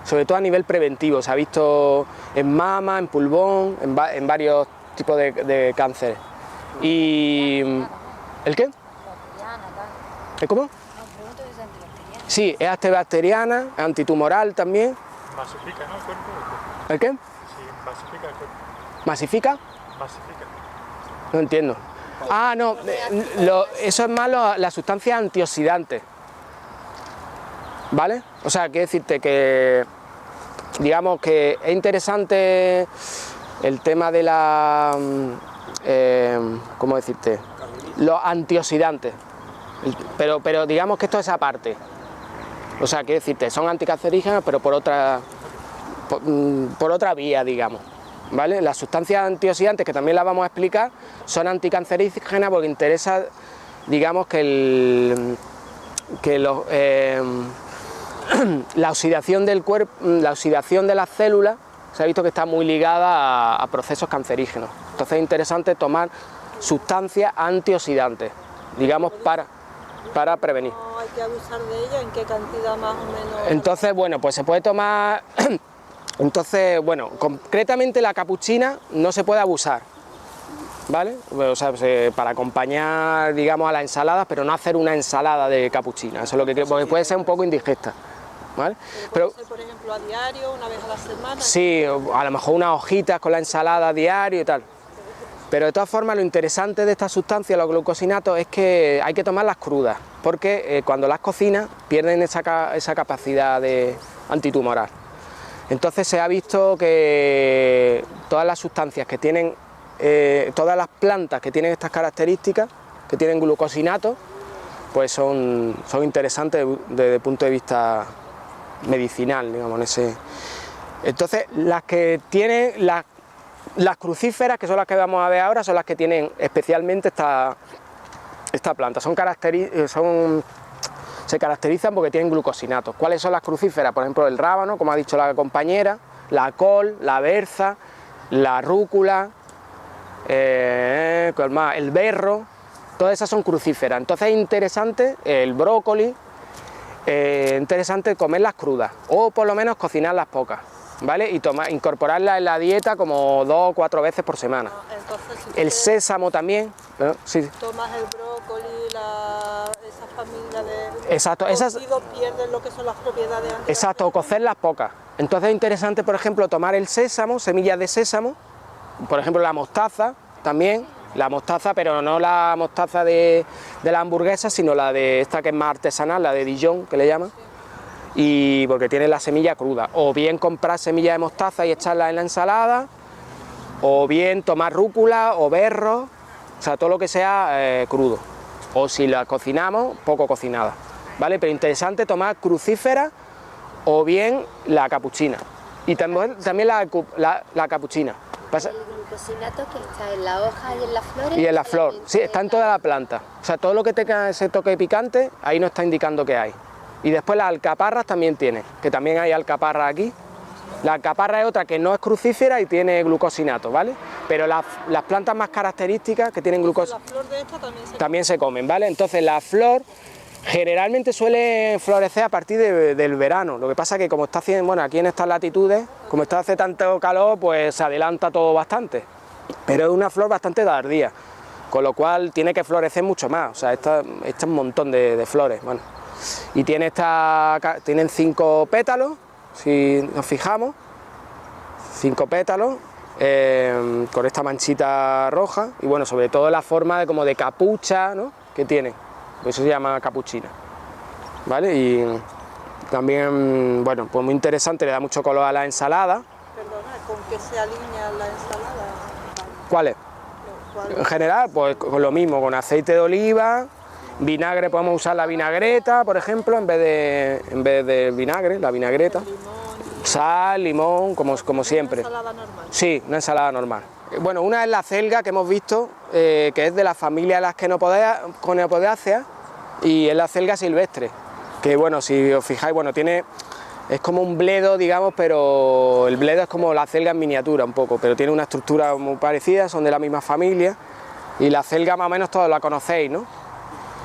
sobre todo a nivel preventivo. Se ha visto en mama, en pulmón, en varios tipos de cánceres. Y ¿el qué? ¿Cómo? Sí, es antibacteriana, es antitumoral también. ¿Masifica, no, el cuerpo? ¿El qué? Sí, masifica el cuerpo. ¿Masifica? Masifica. No entiendo. Ah, no, eso es malo, las sustancias antioxidantes, ¿vale? O sea, quiero decirte que, digamos que es interesante el tema de ¿cómo decirte? Los antioxidantes, pero digamos que esto es aparte. O sea, quiero decirte, son anticancerígenas, pero por otra vía, digamos. ¿Vale? Las sustancias antioxidantes, que también las vamos a explicar, son anticancerígenas porque interesa, digamos, que la oxidación del cuerpo, la oxidación de las células, se ha visto que está muy ligada a procesos cancerígenos. Entonces es interesante tomar sustancias antioxidantes, digamos, para prevenir. ¿No hay que abusar de ella? ¿En qué cantidad más o menos? Entonces, bueno, pues se puede tomar. Entonces, bueno, concretamente la capuchina no se puede abusar, ¿vale? O sea, para acompañar, digamos, a las ensaladas, pero no hacer una ensalada de capuchina, eso es lo que creo, porque puede ser un poco indigesta, ¿vale? Pero puede ser, por ejemplo, a diario, una vez a la semana. Sí, a lo mejor unas hojitas con la ensalada a diario y tal. Pero de todas formas, lo interesante de estas sustancias, los glucosinatos, es que hay que tomarlas crudas, porque cuando las cocinas pierden esa capacidad antitumoral. Entonces se ha visto que todas las sustancias que tienen, todas las plantas que tienen estas características, que tienen glucosinatos, pues son interesantes desde el punto de vista medicinal, digamos. Entonces las que tienen, las crucíferas, que son las que vamos a ver ahora, son las que tienen especialmente esta planta, se caracterizan porque tienen glucosinatos. ¿Cuáles son las crucíferas? Por ejemplo, el rábano, como ha dicho la compañera, la col, la berza, la rúcula, el berro, todas esas son crucíferas. Entonces es interesante el brócoli, interesante comerlas crudas, o por lo menos cocinarlas pocas, ¿vale? Y incorporarlas en la dieta como 2 o 4 veces por semana. Entonces, si el sésamo también, ¿no? Sí. Tomas el brócoli, esa familia de exacto, cocido, pierden lo que son las propiedades. Exacto, cocerlas pocas. Entonces es interesante, por ejemplo, tomar el sésamo, semillas de sésamo, por ejemplo la mostaza también, pero no la mostaza de la hamburguesa, sino la de esta que es más artesanal, la de Dijon, que le llaman. Y porque tiene la semilla cruda, o bien comprar semillas de mostaza y echarlas en la ensalada, o bien tomar rúcula o berro, o sea, todo lo que sea crudo, o si la cocinamos, poco cocinada, ¿vale? Pero interesante tomar crucífera o bien la capuchina, y también la capuchina. ¿El glucosinato que está en la hoja y en las flores? Y en la flor, sí, está en toda la planta, o sea, todo lo que tenga ese toque picante, ahí nos está indicando que hay. Y después las alcaparras también tienen, que también hay alcaparras aquí, La alcaparra es otra que no es crucífera y tiene glucosinato, ¿vale? Pero las plantas más características que tienen glucosinato La flor de esta también se comen, ¿vale? Entonces la flor generalmente suele florecer a partir del verano. Lo que pasa es que como está haciendo, bueno, aquí en estas latitudes, como está hace tanto calor, pues se adelanta todo bastante. Pero es una flor bastante tardía, con lo cual tiene que florecer mucho más. O sea, esta es un montón de flores, bueno. Y tienen 5 pétalos, si nos fijamos, 5 pétalos con esta manchita roja y bueno, sobre todo la forma como de capucha, ¿no?, que tienen, por eso se llama capuchina, ¿vale? Y también, bueno, pues muy interesante, le da mucho color a la ensalada. Perdona, ¿con qué se alinea la ensalada? ¿Cuál es? En general, pues con lo mismo, con aceite de oliva, vinagre, podemos usar la vinagreta, por ejemplo, en vez de vinagre, la vinagreta. Sal, limón, como siempre. ¿Una ensalada normal? Sí, una ensalada normal. Bueno, una es la acelga que hemos visto, que es de la familia de las Chenopodiaceae y es la acelga silvestre, que bueno, si os fijáis, bueno, es como un bledo, digamos, pero el bledo es como la acelga en miniatura un poco, pero tiene una estructura muy parecida, son de la misma familia y la acelga más o menos todos la conocéis, ¿no?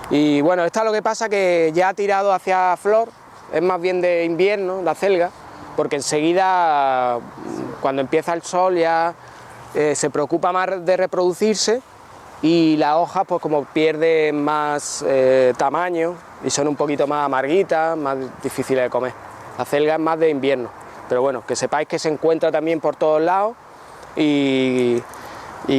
Y bueno, esta lo que pasa que ya ha tirado hacia flor, es más bien de invierno la acelga, porque enseguida, cuando empieza el sol, ya se preocupa más de reproducirse y las hojas pues como pierden más tamaño y son un poquito más amarguitas, más difíciles de comer. La acelga es más de invierno, pero bueno, que sepáis que se encuentra también por todos lados y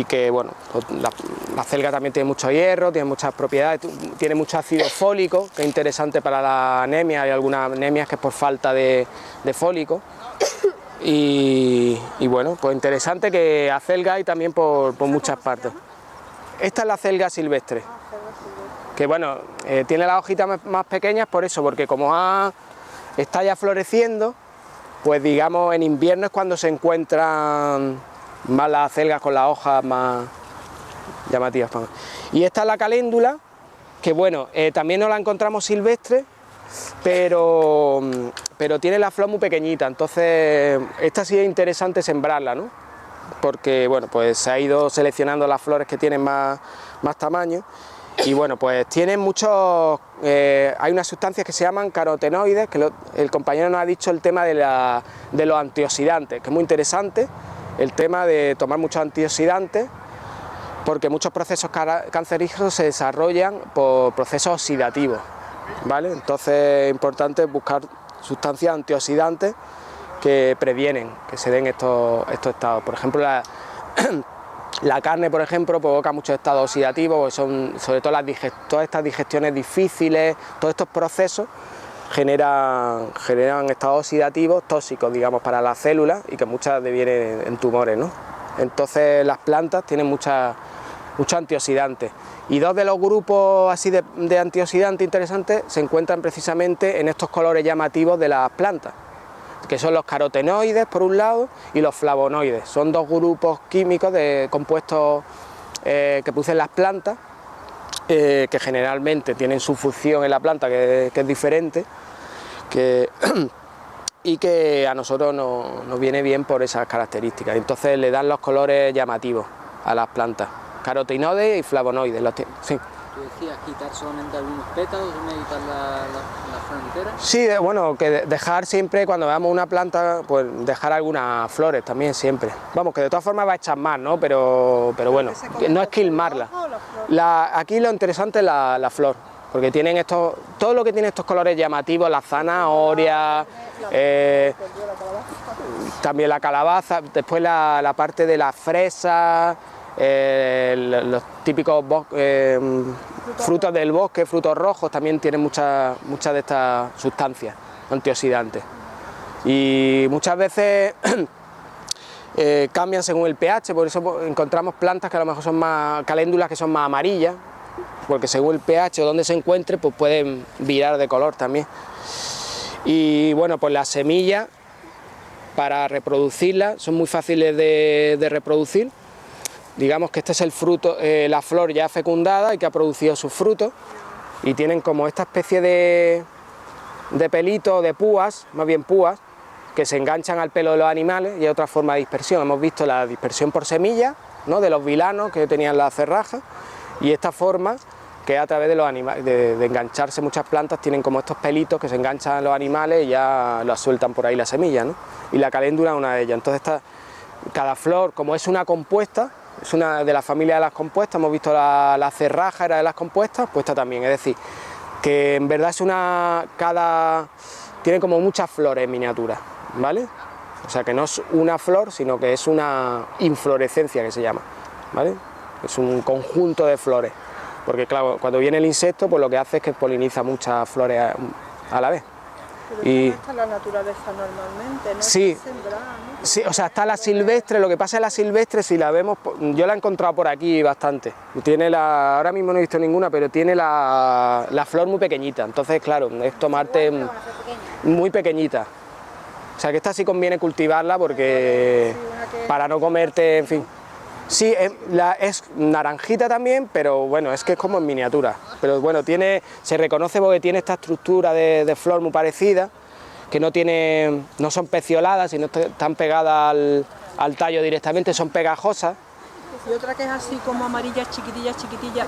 que bueno, pues la acelga también tiene mucho hierro, tiene muchas propiedades, tiene mucho ácido fólico, que es interesante para la anemia, hay algunas anemias que es por falta de fólico. Y bueno, pues interesante que acelga hay también por muchas partes. Esta es la acelga silvestre, que bueno, tiene las hojitas más pequeñas por eso, porque como está ya floreciendo, pues digamos en invierno es cuando se encuentran más las acelgas con las hojas más llamativas. Y esta es la caléndula, que bueno, también no la encontramos silvestre, pero tiene la flor muy pequeñita, entonces esta sí es interesante sembrarla, ¿no? Porque bueno, pues se ha ido seleccionando las flores que tienen más tamaño y bueno, pues tienen muchos, hay unas sustancias que se llaman carotenoides, que el compañero nos ha dicho el tema de los antioxidantes, que es muy interesante el tema de tomar muchos antioxidantes, porque muchos procesos cancerígenos se desarrollan por procesos oxidativos, ¿vale? Entonces es importante buscar sustancias antioxidantes que previenen que se den estos estados. Por ejemplo, la carne, por ejemplo, provoca muchos estados oxidativos, porque son sobre todo todas estas digestiones difíciles, todos estos procesos generan estados oxidativos tóxicos, digamos, para las células y que muchas devienen en tumores, ¿no? Entonces las plantas tienen muchos antioxidantes y dos de los grupos así de antioxidantes interesantes se encuentran precisamente en estos colores llamativos de las plantas, que son los carotenoides por un lado y los flavonoides. Son dos grupos químicos de compuestos que producen las plantas, que generalmente tienen su función en la planta que es diferente, y que a nosotros nos viene bien por esas características. Entonces le dan los colores llamativos a las plantas, carotenoides y flavonoides. Sí. ¿Tú decías quitar solamente algunos pétalos, no quitar la flor entera? Sí, bueno, que dejar siempre, cuando veamos una planta, pues dejar algunas flores también siempre. Vamos, que de todas formas va a echar más, ¿no? Pero bueno, no es quilmarla. Aquí lo interesante es la flor, porque tienen todo lo que tiene estos colores llamativos, la zanahoria, también la calabaza, después la parte de la fresa, los típicos frutos del bosque, frutos rojos, también tienen muchas de estas sustancias antioxidantes y muchas veces cambian según el pH, por eso encontramos plantas que a lo mejor son caléndulas que son más amarillas, porque según el pH o donde se encuentre pues pueden virar de color también. Y bueno, pues las semillas para reproducirlas son muy fáciles de reproducir. Digamos que este es el fruto, la flor ya fecundada y que ha producido sus frutos y tienen como esta especie de pelito, de púas, más bien púas, que se enganchan al pelo de los animales y hay otra forma de dispersión. Hemos visto la dispersión por semillas, ¿no?, de los vilanos que tenían las cerrajas, y esta forma que a través de los animales, de engancharse muchas plantas, tienen como estos pelitos que se enganchan a los animales y ya las sueltan por ahí la semilla, ¿no? Y la caléndula es una de ellas. Entonces cada flor, como es una compuesta, es una de la familia de las compuestas, hemos visto la cerraja era de las compuestas, pues esta también, es decir, que en verdad tiene como muchas flores en miniatura, ¿vale? O sea que no es una flor, sino que es una inflorescencia que se llama, ¿vale? Es un conjunto de flores, porque claro, cuando viene el insecto, pues lo que hace es que poliniza muchas flores a la vez. Pero y no está en la naturaleza normalmente, ¿no? Sí, está sembrada, ¿no? Sí, o sea, está la silvestre, lo que pasa es la silvestre, si la vemos, yo la he encontrado por aquí bastante, ahora mismo no he visto ninguna, pero tiene la flor muy pequeñita, entonces claro, es tomarte muy pequeñita, o sea que esta sí conviene cultivarla porque para no comerte, en fin. Sí, es naranjita también, pero bueno, es que es como en miniatura, pero bueno, se reconoce porque tiene esta estructura de flor muy parecida, que no son pecioladas, sino están pegadas al tallo directamente, son pegajosas. Y otra que es así como amarillas, chiquitillas,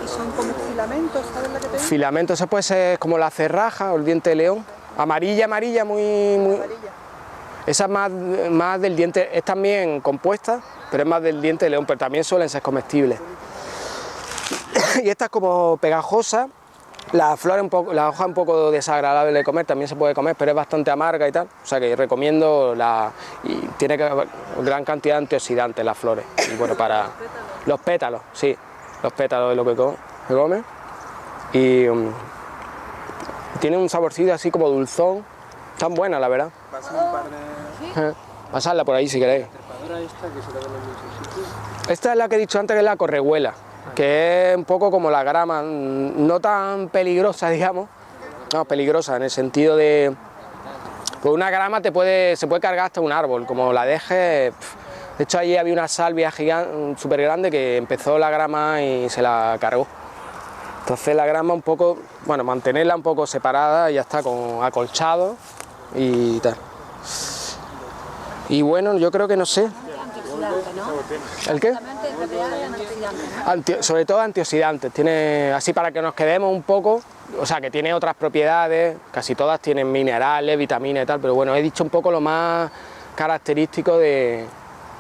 y son como filamentos, ¿sabes la que te digo? Filamentos, eso puede ser como la cerraja o el diente de león, amarilla, muy... Amarilla. Esa es más del diente, es también compuesta, pero es más del diente de león, pero también suelen ser comestibles. Y esta es como pegajosa, la hoja un poco desagradable de comer, también se puede comer, pero es bastante amarga y tal, o sea que recomiendo y tiene gran cantidad de antioxidantes las flores, y bueno, para los pétalos, sí, los pétalos es lo que come, y tiene un saborcito así como dulzón, tan buena la verdad. Pasadla por ahí si queréis. Esta es la que he dicho antes, que es la correhuela, que es un poco como la grama, no tan peligrosa, digamos, no, peligrosa en el sentido de, pues una grama se puede cargar hasta un árbol, como la deje. De hecho allí había una salvia gigante, súper grande, que empezó la grama y se la cargó. Entonces la grama un poco, bueno, mantenerla un poco separada y ya está, con acolchado y tal. Y bueno, yo creo que no sé. ¿El qué? Sobre todo antioxidantes, tiene, así para que nos quedemos un poco, o sea que tiene otras propiedades, casi todas tienen minerales, vitaminas y tal, pero bueno, he dicho un poco lo más característico y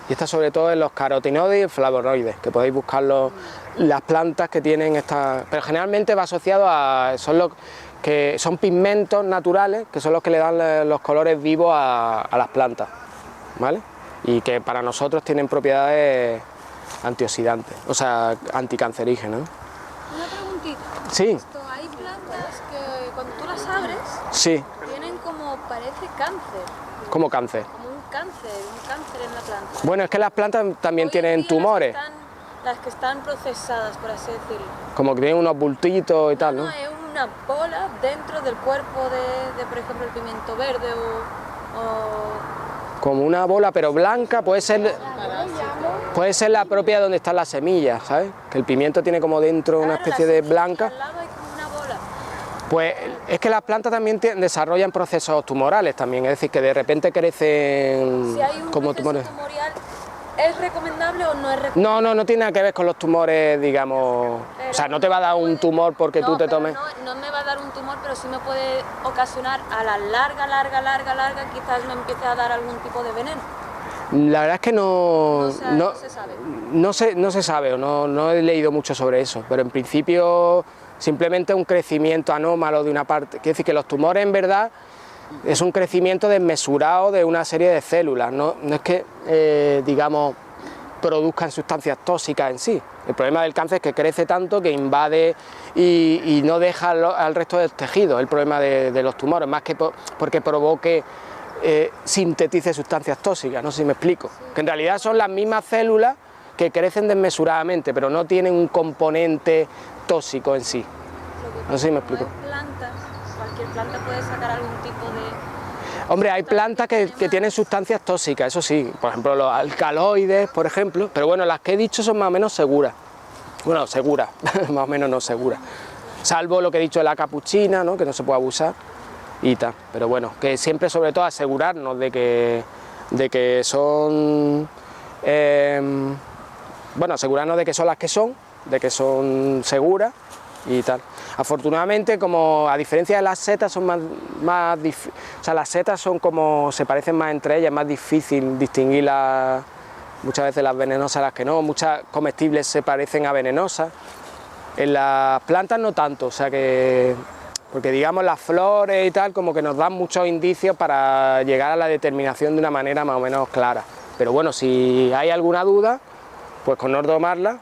está sobre todo en los carotenoides y el flavonoides, que podéis buscarlo, las plantas que tienen estas, pero generalmente va asociado son pigmentos naturales, que son los que le dan los colores vivos a las plantas, ¿vale? Y que para nosotros tienen propiedades antioxidantes, o sea, anticancerígenas. Una preguntita. Sí. Hay plantas que cuando tú las abres, sí, tienen como, parece cáncer. ¿Cómo cáncer? Como un cáncer en la planta. Bueno, es que las plantas también tienen tumores. Las que están procesadas, por así decirlo. Como que tienen unos bultitos y tal, ¿no? No, es una bola dentro del cuerpo de por ejemplo, el pimiento verde o como una bola, pero blanca, puede ser la propia donde están las semillas, ¿sabes? Que el pimiento tiene como dentro una especie de blanca. Pues es que las plantas también desarrollan procesos tumorales también, es decir, que de repente crecen como tumores. ¿Es recomendable o no es recomendable? No tiene nada que ver con los tumores, digamos, pero o sea, no te va a dar un tumor porque tú te tomes... No me va a dar un tumor, pero sí me puede ocasionar a la larga, quizás me empiece a dar algún tipo de veneno. La verdad es que no se sabe. No se sabe, o no he leído mucho sobre eso, pero en principio simplemente un crecimiento anómalo de una parte, quiere decir que los tumores en verdad es un crecimiento desmesurado de una serie de células, no es que, digamos, produzcan sustancias tóxicas en sí. El problema del cáncer es que crece tanto que invade y no deja al resto del tejido, el problema de los tumores, más que porque provoque, sintetice sustancias tóxicas, no sé si me explico. Que en realidad son las mismas células que crecen desmesuradamente, pero no tienen un componente tóxico en sí. No sé si me explico. Cualquier planta puede sacar algún tipo de... Hombre, hay plantas que tienen sustancias tóxicas, eso sí, por ejemplo los alcaloides, por ejemplo, pero bueno, las que he dicho son más o menos seguras. Bueno, seguras, más o menos no seguras. Salvo lo que he dicho de la capuchina, ¿no?, que no se puede abusar. y tal. Pero bueno, que siempre sobre todo asegurarnos de que son, bueno, asegurarnos de que son las que son, de que son seguras y tal. Afortunadamente, como a diferencia de las setas, son más o sea, las setas son como, se parecen más entre ellas, es más difícil distinguir muchas veces las venenosas las que no, muchas comestibles se parecen a venenosas. En las plantas no tanto, o sea que, porque digamos las flores y tal como que nos dan muchos indicios para llegar a la determinación de una manera más o menos clara. Pero bueno, si hay alguna duda, pues con no tomarla